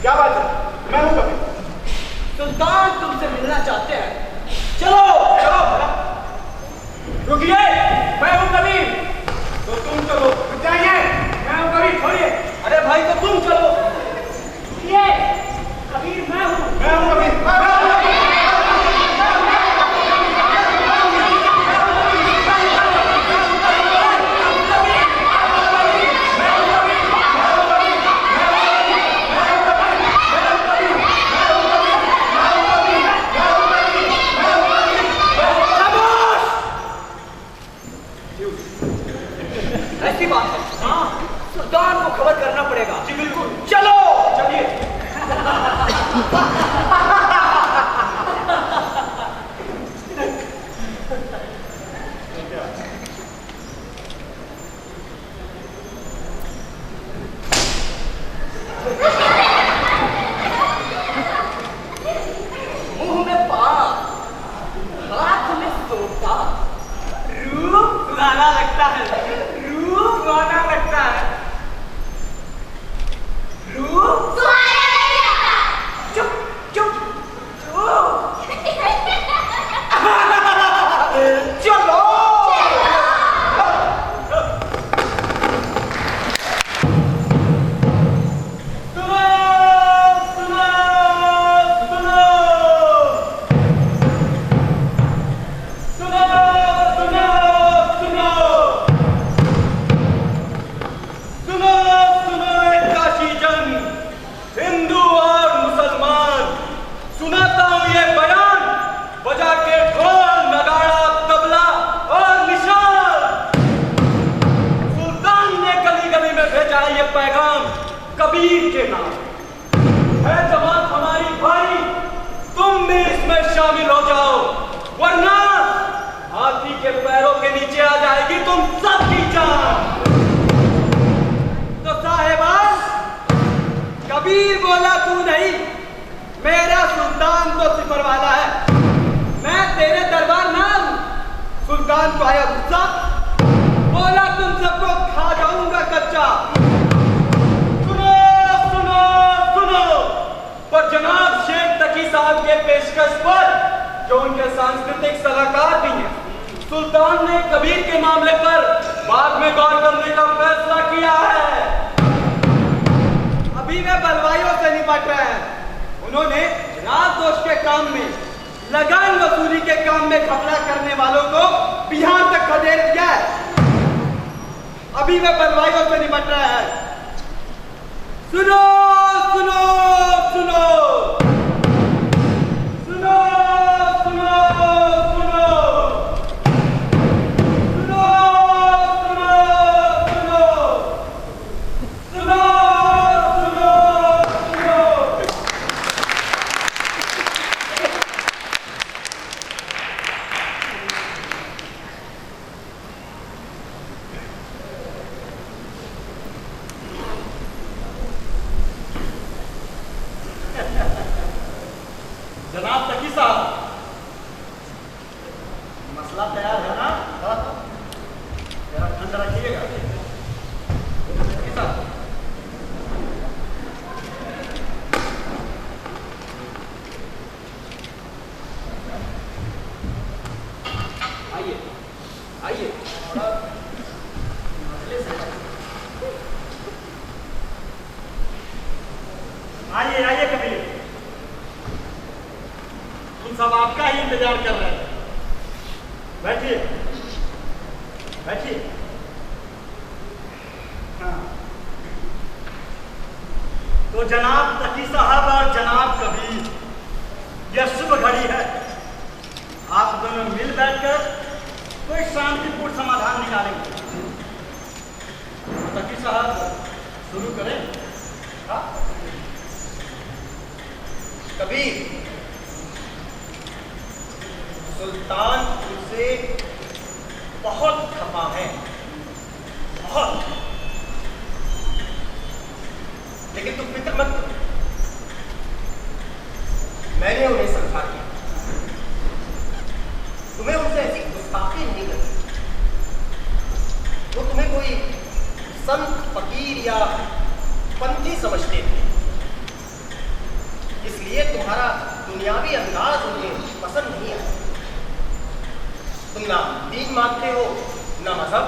क्या बात है? मैं हूं कबीर। सुल्तान तुमसे मिलना चाहते हैं। चलो चलो। रुकिए, मैं हूं कबीर। तो तुम चलो। जाइए, मैं हूं कबीर। छोड़िए। अरे भाई तो तुम चलो। रुकिए, कबीर मैं हूं। मैं हूं कबीर। ऐसी बात है। हाँ, सुल्तान को खबर करना पड़ेगा। जी बिल्कुल। चलो चलिए। मुंह में पान, हाथ में सोटा, रूप सुहाना लगता है। रूप सुहाना लगता है। रूप सुहाना नहीं लगता। चुप चुप चुप। चलो सुनो सुनो सुनो सुनो सुनो सुनो सुनो सुनो काशी जन, हिंदू और मुसलमान, सुनाता हूं ये बयान, बजा के ढोल नगाड़ा तबला और निशान। सुल्तान ने गली गली में भेजा है ये पैगाम कबीर के नाम। है जमात हमारी भारी, तुम भी इसमें शामिल हो जाओ, वरना हाथी के पैरों के नीचे आ जाएगी तुम सबकी जान। तो साहेबान, कबीर बोला तू नहीं, मेरा सुल्तान तो सिफर वाला है। मैं तेरे दरबार ना आऊं। सुल्तान को आया गुस्सा, बोला तुम सबको खा जाऊंगा कच्चा। सुनो सुनो सुनो। पर जनाब शेख तकी साहब के पेशकश पर, जो उनके सांस्कृतिक सलाहकार भी हैं, सुल्तान ने कबीर के मामले पर बाद में गौर करने का फैसला किया है। अभी वे बलवाइयों से निपट रहे हैं। उन्होंने रात दोष के काम में, लगान वसूली के काम में घपला करने वालों को बिहार तक खदेड़ दिया है। अभी वे बलवाइयों से निपट रहे हैं। सुनो सुनो सुनो सुनो सुनो सुनो सुनो सुनो सुनो सुनो सुनो सुनो। जनाब तकी साहब, सब आपका ही इंतजार कर रहे हैं। बैठिए बैठिए। हाँ, तो जनाब तकी साहब और जनाब कबीर, यह शुभ घड़ी है। आप दोनों मिल बैठकर कोई शांतिपूर्ण समाधान निकालेंगे। तो तकी साहब शुरू करें। हाँ? कबीर, सुल्तान तुमसे बहुत खफा है, बहुत। लेकिन तुम फिक्र मत करो, मैंने उन्हें समझा दिया। तुम्हें उनसे ऐसी गुस्ताखी नहीं करनी। वो तुम्हें कोई संत, फकीर या पंथी समझते थे, इसलिए तुम्हारा दुनियावी अंदाज उन्हें पसंद नहीं आया। तुम ना दीन मानते हो ना मजहब,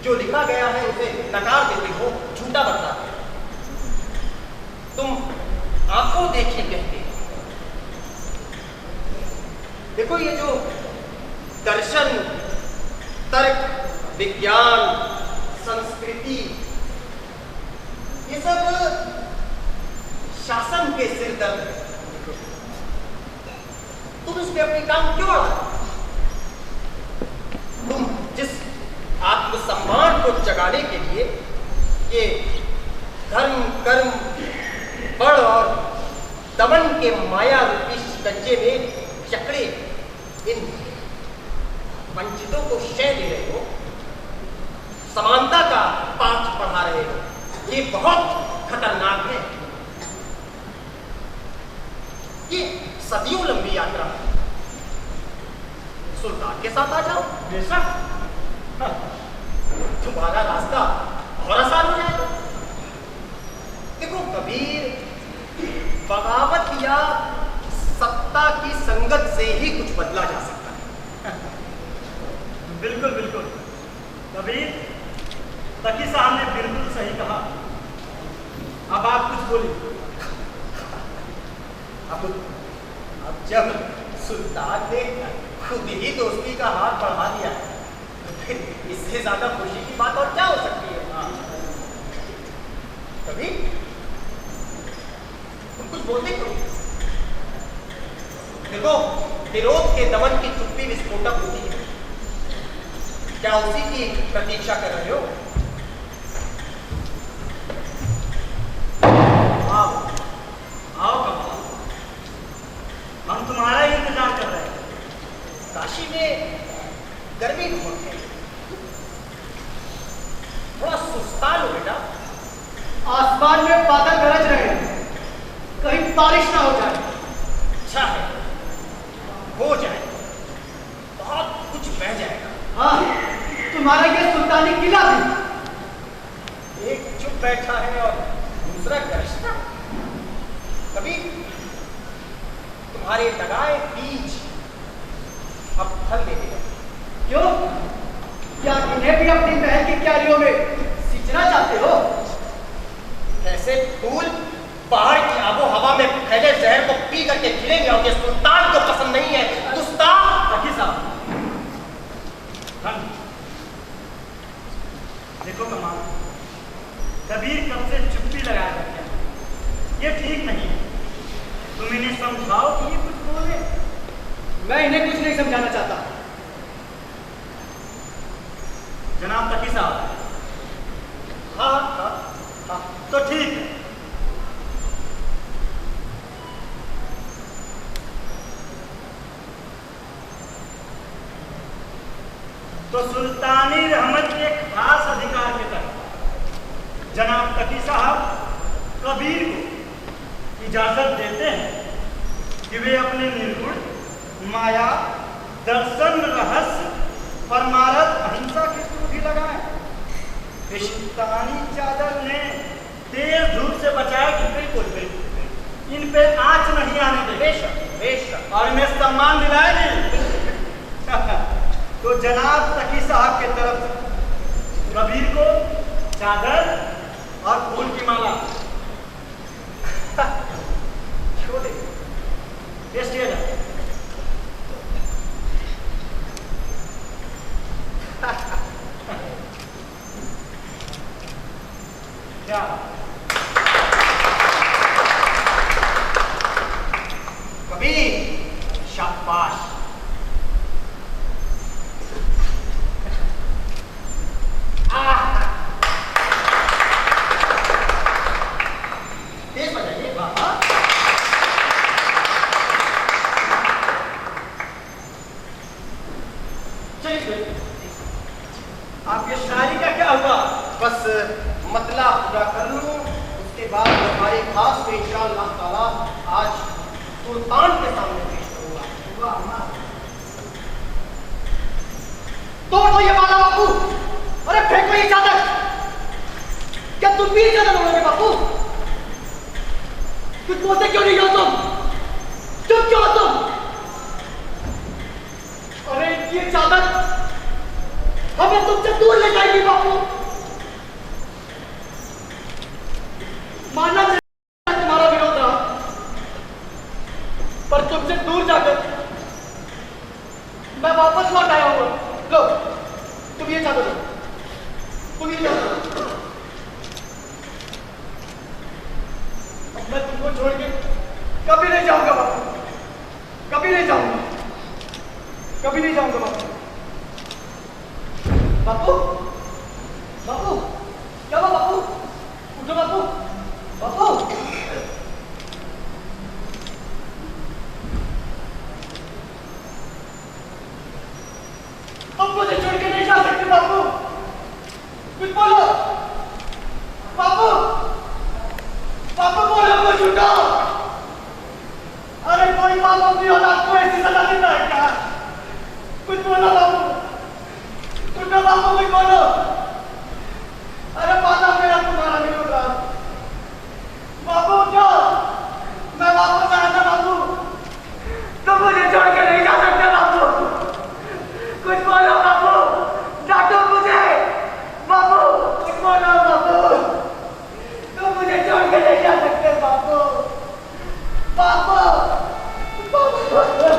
जो लिखा गया है उसे नकार देते हो, झूठा बताते हो। तुम आंखों देखी कहते हो। देखो, ये जो दर्शन, तर्क, विज्ञान, संस्कृति, ये सब शासन के सिर दर्द है। तुम इसमें अपनी काम क्यों अड़ाते? तुम जिस आत्मसम्मान को जगाने के लिए ये धर्म, कर्म, बड़ और दमन के माया रूपी शिकंजे में जकड़े इन वंचितों को शय दे रहे हो, समानता का पाठ पढ़ा रहे हो, ये बहुत खतरनाक है। ये सदियों लंबी यात्रा है। सुल्तान के साथ आ जाओ, बेशक तुम्हारा रास्ता और आसान हो जाएगा। देखो कबीर, बगावत या सत्ता की संगत से ही कुछ बदला जा सकता है। बिल्कुल बिल्कुल कबीर, तकी साहब ने बिल्कुल सही कहा। अब आप कुछ बोलिए। अब जब सुल्तान ने खुद ही दोस्ती का हाथ बढ़ा दिया है, तो फिर इससे ज्यादा खुशी की बात और क्या हो सकती है? हाँ। कभी तुम कुछ बोलते क्यों? देखो, विरोध के दमन की चुप्पी विस्फोटक होती है। क्या उसी की प्रतीक्षा कर रहे हो? आओ आओ कमाल, हम तुम्हारा ही इंतजार कर रहे हैं। काशी में गर्मी बहुत है, थोड़ा सुस्ता लो बेटा। आसमान में बादल गरज रहे हैं, कहीं बारिश ना हो जाए। अच्छा है, हो जाए, बहुत कुछ बह जाएगा। हाँ, तुम्हारा ये सुल्तानी किला भी एक चुप बैठा है और दूसरा गरजता। कभी तुम्हारे लगाए बीज अब फल देगा। क्यों? क्या इन्हें भी अपनी महल की क्यारियों में सींचना चाहते हो? कैसे फूल बाहर की आबो हवा में फैले जहर को पी करके खिलेंगे और ये सुल्तान को पसंद नहीं है। गुस्ताख! तकी साहब, देखो कमाल, कबीर कब से चुप्पी लगाया करते हैं, ये ठीक नहीं है। तुम इन्हें समझाओ कि ये कुछ बोले। मैं इन्हें कुछ नहीं समझाना चाहता। जनाब तकी साहब, हाँ हाँ हाँ, तो ठीक है। तो सुल्तानी रहमत के खास अधिकार के तहत जनाब तकी साहब कबीर को इजाजत देते हैं कि वे अपने निर्गुण, माया, दर्शन, रहस्य, परमारथ, अहिंसा की स्तुति लगाएं। सुल्तानी चादर ने तेज धूप से बचाया कि बिल्कुल बिल्कुल इन पे आंच नहीं आने दे, बेशक बेशक, और इन्हें सम्मान दिलाएगी। तो जनाब तकी साहब के तरफ कबीर को चादर और फूल की माला। क्यों दे? ये अल्लाह ताला आज सुल्तान के सामने पेश करूंगा। तोड़ दो ये माला बापू, अरे फेंको ये चादर। क्या तुम भी चादर तोड़ोगे बापू? कुछ बोलते क्यों नहीं हो तुम? चुप क्यों हो तुम? अरे ये चादर हमें तुमसे दूर ले जाएगी बापू। माना तुम्हारा विरोध रहा, पर तुमसे दूर जाकर मैं वापस लौट आया हूँ। लो तुम ये चादर लो, तुम ये चादर लो। अब मैं तुमको छोड़ के कभी नहीं जाऊंगा बापू, कभी नहीं जाऊंगा, कभी नहीं जाऊंगा बापू। बापू, बापू, क्या हुआ बापू? उठो बापू, बापू। अब मुझे छोड़ के नहीं जा सकते बापू, कुछ बोलो बापू, बापू बोलो कुछ उठो। अरे कोई बाप अपनी औलाद को ऐसी सजा देता है क्या? कुछ बोलो बापू, उठो बापू, कुछ बोलो। अरे पाला मेरा तुम्हारा नहीं होगा बापू, उठो। मैं वापस आया था बापू, तुम मुझे छोड़ के नहीं जा सकते बापू, कुछ बोलो बापू, डांटो मुझे बापू, कुछ बोलो बापू, तुम मुझे छोड़ के नहीं जा सकते बापू, बापू, बापू।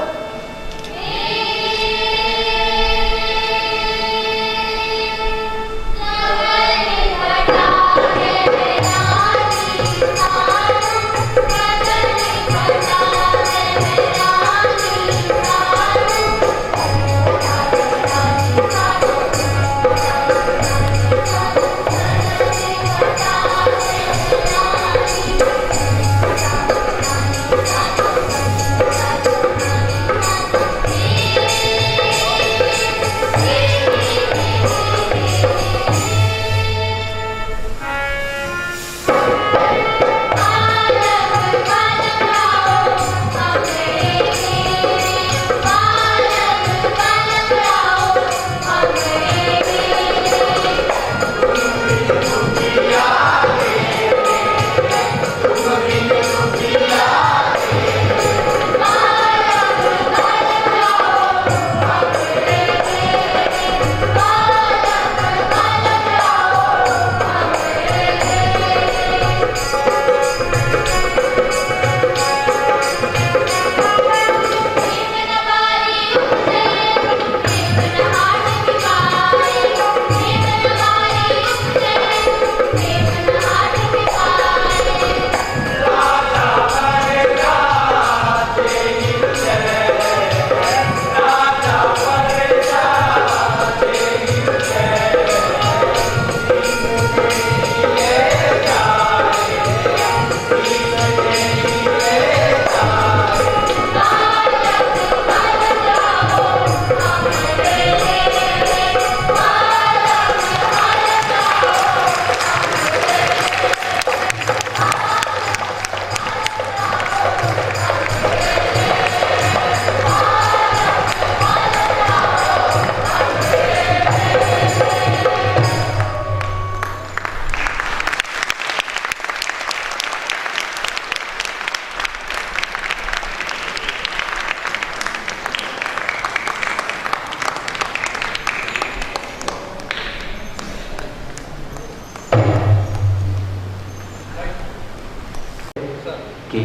कि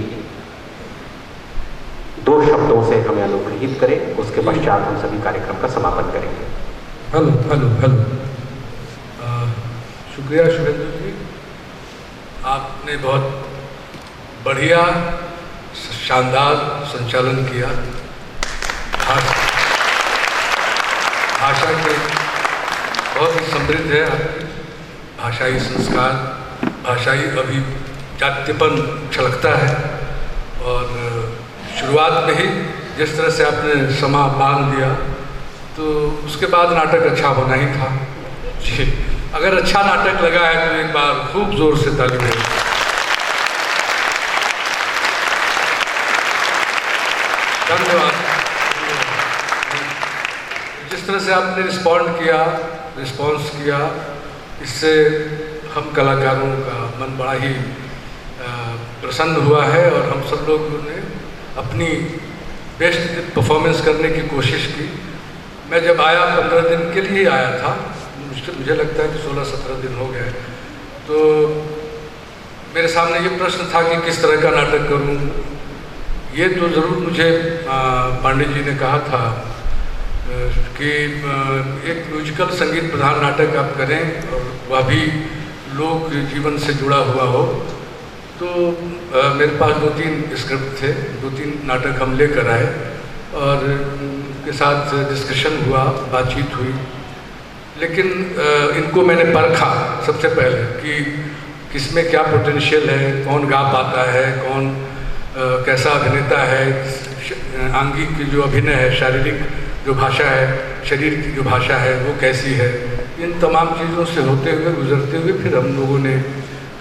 दो शब्दों से हमें अनुग्रहित करें, उसके पश्चात हम सभी कार्यक्रम का समापन करेंगे। हेलो हेलो हेलो, शुक्रिया शुभेंदु जी, आपने बहुत बढ़िया शानदार संचालन किया। भाषा के बहुत ही समृद्ध है आपकी भाषाई संस्कार, भाषाई अभिजात्यपन छलकता है। और शुरुआत में ही जिस तरह से आपने समा बांध दिया तो उसके बाद नाटक अच्छा होना ही था जी। अगर अच्छा नाटक लगा है तो एक बार खूब जोर से ताली बजाइए। धन्यवाद। जिस तरह से आपने रिस्पॉन्स किया, इससे हम कलाकारों का मन बड़ा ही प्रसन्न हुआ है और हम सब लोगों ने अपनी बेस्ट परफॉर्मेंस करने की कोशिश की। मैं जब आया 15 दिन के लिए आया था, मुझे लगता है कि 16-17 दिन हो गए, तो मेरे सामने ये प्रश्न था कि किस तरह का नाटक करूं। ये तो ज़रूर मुझे पांडे जी ने कहा था कि एक म्यूजिकल संगीत प्रधान नाटक आप करें और वह भी लोक जीवन से जुड़ा हुआ हो। तो मेरे पास 2-3 स्क्रिप्ट थे, 2-3 नाटक हम लेकर आए और उनके साथ डिस्कशन हुआ, बातचीत हुई। लेकिन इनको मैंने परखा सबसे पहले कि किसमें क्या पोटेंशियल है, कौन गा पाता है, कौन कैसा अभिनेता है, आंगिक की जो अभिनय है, शारीरिक जो भाषा है, शरीर की जो भाषा है वो कैसी है। इन तमाम चीज़ों से होते हुए गुजरते हुए फिर हम लोगों ने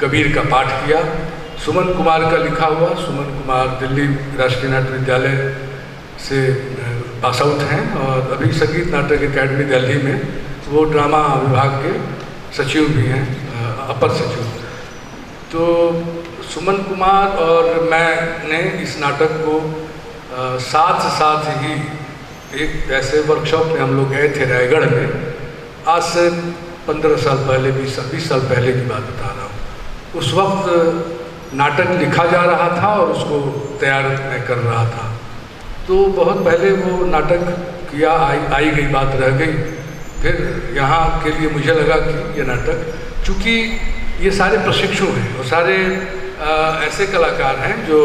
कबीर का पाठ किया। सुमन कुमार का लिखा हुआ, सुमन कुमार दिल्ली राष्ट्रीय नाट्य विद्यालय से पास आउट हैं और अभी संगीत नाटक अकेडमी दिल्ली में वो ड्रामा विभाग के सचिव भी हैं, अपर सचिव। तो सुमन कुमार और मैंने इस नाटक को साथ ही एक ऐसे वर्कशॉप में हम लोग गए थे रायगढ़ में, आज से 15 साल पहले, 20 साल पहले की बात बता रहा हूँ। उस वक्त नाटक लिखा जा रहा था और उसको तैयार मैं कर रहा था। तो बहुत पहले वो नाटक किया, आई गई बात रह गई। फिर यहाँ के लिए मुझे लगा कि ये नाटक, चूँकि ये सारे प्रशिक्षु हैं और सारे ऐसे कलाकार हैं जो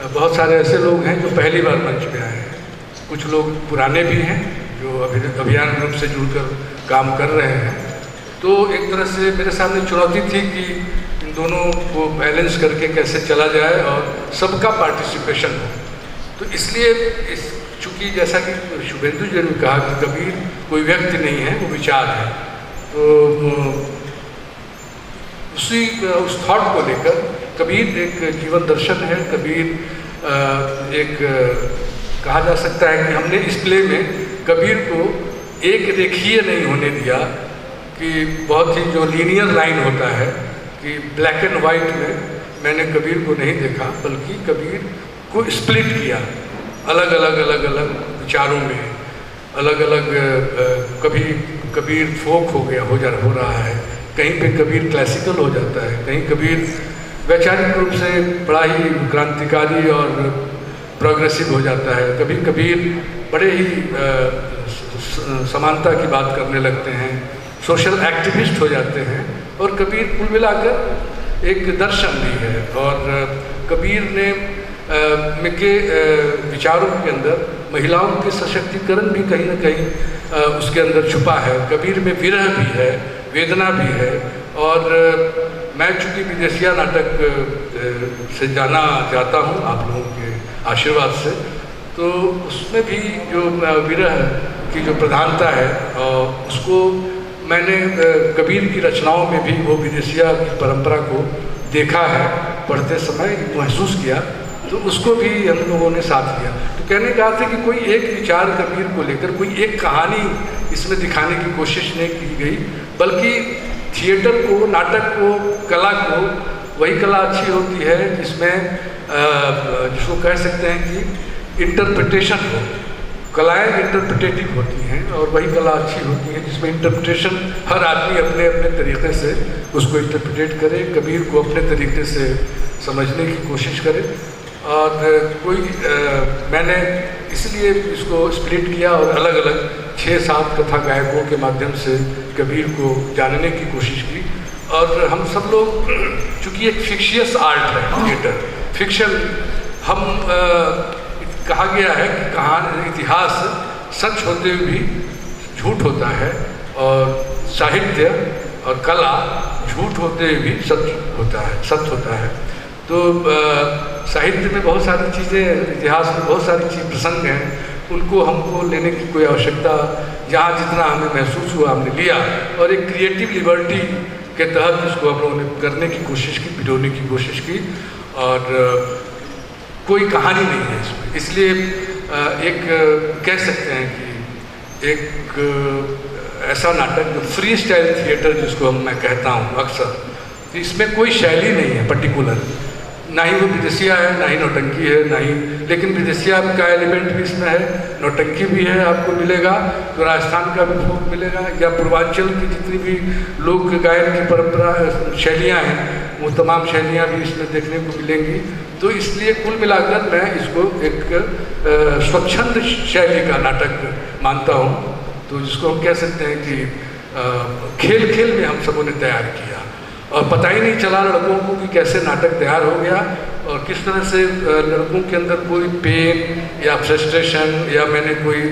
बहुत सारे ऐसे लोग हैं जो पहली बार मंच पे आए हैं, कुछ लोग पुराने भी हैं जो अभियान ग्रुप से जुड़कर काम कर रहे हैं। तो एक तरह से मेरे सामने चुनौती थी कि इन दोनों को बैलेंस करके कैसे चला जाए और सबका पार्टिसिपेशन हो। तो इसलिए चूँकि जैसा कि शुभेंदु जी ने कहा कि कबीर कोई व्यक्ति नहीं है, वो विचार है। तो उस थॉट को लेकर कबीर एक जीवन दर्शन है। कबीर एक कहा जा सकता है कि हमने इस प्ले में कबीर को एक रेखीय नहीं होने दिया कि बहुत ही जो लीनियर लाइन होता है कि ब्लैक एंड वाइट में मैंने कबीर को नहीं देखा, बल्कि कबीर को स्प्लिट किया अलग अलग विचारों में, अलग अलग कभी कबीर फोक हो रहा है, कहीं पे कबीर क्लासिकल हो जाता है, कहीं कबीर वैचारिक रूप से बड़ा ही क्रांतिकारी और प्रोग्रेसिव हो जाता है, कभी कबीर बड़े ही समानता की बात करने लगते हैं, सोशल एक्टिविस्ट हो जाते हैं। और कबीर कुल मिलाकर एक दर्शन भी है और कबीर ने के विचारों के अंदर महिलाओं के सशक्तिकरण भी कहीं ना कहीं उसके अंदर छुपा है। कबीर में विरह भी है, वेदना भी है। और मैं चूँकि विदेशिया नाटक से जाना चाहता हूँ आप लोगों के आशीर्वाद से, तो उसमें भी जो विरह की जो प्रधानता है उसको मैंने कबीर की रचनाओं में भी वो विदेशिया की परंपरा को देखा है, पढ़ते समय महसूस किया, तो उसको भी हम लोगों ने साथ लिया। तो कहने का अर्थ है कि कोई एक विचार कबीर को लेकर कोई एक कहानी इसमें दिखाने की कोशिश नहीं की गई, बल्कि थिएटर को, नाटक को, कला को, वही कला अच्छी होती है जिसमें जिसको कह सकते हैं कि इंटरप्रिटेशन हो। कलाएं इंटरप्रिटेटिव होती हैं और वही कला अच्छी होती है जिसमें इंटरप्रिटेशन हर आदमी अपने अपने तरीक़े से उसको इंटरप्रिटेट करे, कबीर को अपने तरीक़े से समझने की कोशिश करे। और कोई मैंने इसलिए इसको स्प्लिट किया और अलग अलग 6-7 कथा गायकों के माध्यम से कबीर को जानने की कोशिश की। और हम सब लोग, चूँकि एक फिक्शियस आर्ट है थिएटर, फिक्शन, हम कहा गया है कि कहानी, इतिहास सच होते हुए भी झूठ होता है और साहित्य और कला झूठ होते हुए भी सत्य होता है। तो साहित्य में बहुत सारी चीज़ें, इतिहास में बहुत सारी चीज़ प्रसंग हैं, उनको हमको लेने की कोई आवश्यकता, जहाँ जितना हमें महसूस हुआ हमने लिया और एक क्रिएटिव लिबर्टी के तहत इसको हम लोगों ने करने की कोशिश की, पिरोने की कोशिश की। और कोई कहानी नहीं है इसमें, इसलिए एक कह सकते हैं कि एक ऐसा नाटक जो फ्री स्टाइल थिएटर जिसको मैं कहता हूँ अक्सर, तो इसमें कोई शैली नहीं है पर्टिकुलर, ना ही वो विदेशिया है, ना ही नौटंकी है, ना ही, लेकिन विदेशिया का एलिमेंट भी इसमें है, नौटंकी भी है, आपको मिलेगा तो राजस्थान का भी फोक मिलेगा, या पूर्वांचल की जितनी भी लोक गायन की परंपरा शैलियाँ हैं वो तमाम शैलियाँ भी इसमें देखने को मिलेंगी। तो इसलिए कुल मिलाकर मैं इसको एक स्वच्छंद शैली का नाटक मानता हूँ, तो जिसको हम कह सकते हैं कि खेल खेल में हम सबों ने तैयार किया और पता ही नहीं चला लड़कों को कि कैसे नाटक तैयार हो गया और किस तरह से लड़कों के अंदर कोई पेन या फ्रस्ट्रेशन या मैंने कोई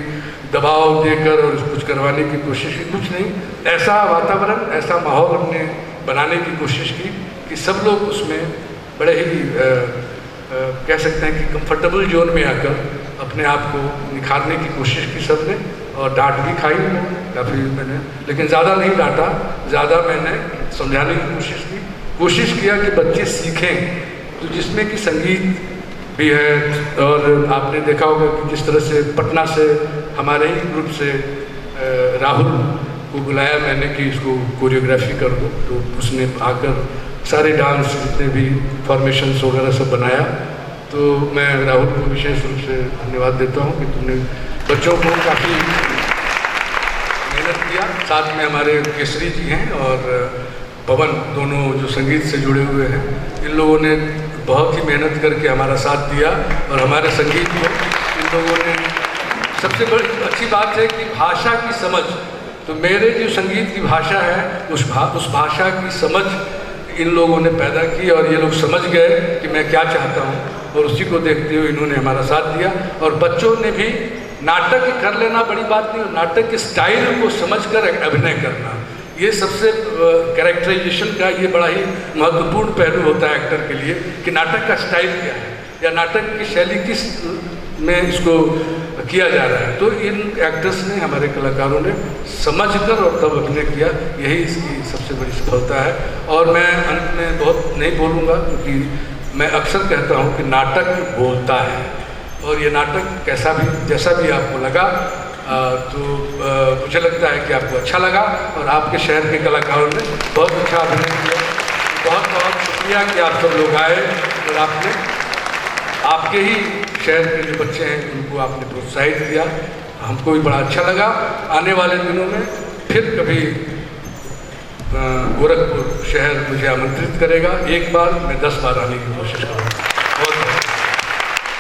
दबाव देकर और कुछ करवाने की कोशिश की, कुछ नहीं, ऐसा वातावरण ऐसा माहौल हमने बनाने की कोशिश की कि सब लोग उसमें बड़े ही कह सकते हैं कि कंफर्टेबल जोन में आकर अपने आप को निखारने की कोशिश की सबने, और डांट भी खाई काफ़ी मैंने, लेकिन ज़्यादा नहीं डांटा, ज़्यादा मैंने समझाने की कोशिश किया कि बच्चे सीखें। तो जिसमें कि संगीत भी है और आपने देखा होगा कि जिस तरह से पटना से हमारे ही ग्रुप से राहुल को बुलाया मैंने कि इसको कोरियोग्राफी कर दो, तो उसने आकर सारे डांस जितने भी फॉर्मेशंस वगैरह सब बनाया। तो मैं राहुल को विशेष रूप से धन्यवाद देता हूँ कि तुमने बच्चों को काफ़ी मेहनत किया। साथ में हमारे केसरी जी हैं और पवन, दोनों जो संगीत से जुड़े हुए हैं, इन लोगों ने बहुत ही मेहनत करके हमारा साथ दिया और हमारे संगीत को इन लोगों ने, सबसे बड़ी अच्छी बात है कि भाषा की समझ, तो मेरे जो संगीत की भाषा है उस भाषा की समझ इन लोगों ने पैदा की और ये लोग समझ गए कि मैं क्या चाहता हूँ और उसी को देखते हुए इन्होंने हमारा साथ दिया। और बच्चों ने भी नाटक कर लेना बड़ी बात नहीं, नाटक के स्टाइल को समझकर अभिनय करना, ये सबसे कैरेक्टराइजेशन का ये बड़ा ही महत्वपूर्ण पहलू होता है एक्टर के लिए कि नाटक का स्टाइल क्या है या नाटक की शैली किस में इसको किया जा रहा है। तो इन एक्टर्स ने, हमारे कलाकारों ने समझकर और तब अभिनय किया, यही इसकी सबसे बड़ी सफलता है। और मैं अंत में बहुत नहीं बोलूँगा क्योंकि मैं अक्सर कहता हूँ कि नाटक बोलता है और ये नाटक कैसा भी जैसा भी आपको लगा तो मुझे लगता है कि आपको अच्छा लगा और आपके शहर के कलाकारों ने बहुत अच्छा अभिनय किया। बहुत बहुत शुक्रिया कि आप सब लोग आए और आपने आपके ही शहर के जो बच्चे हैं उनको आपने प्रोत्साहित किया, हमको भी बड़ा अच्छा लगा। आने वाले दिनों में फिर कभी गोरखपुर शहर मुझे आमंत्रित करेगा, एक बार मैं 10 बार आने की कोशिश करूँगा।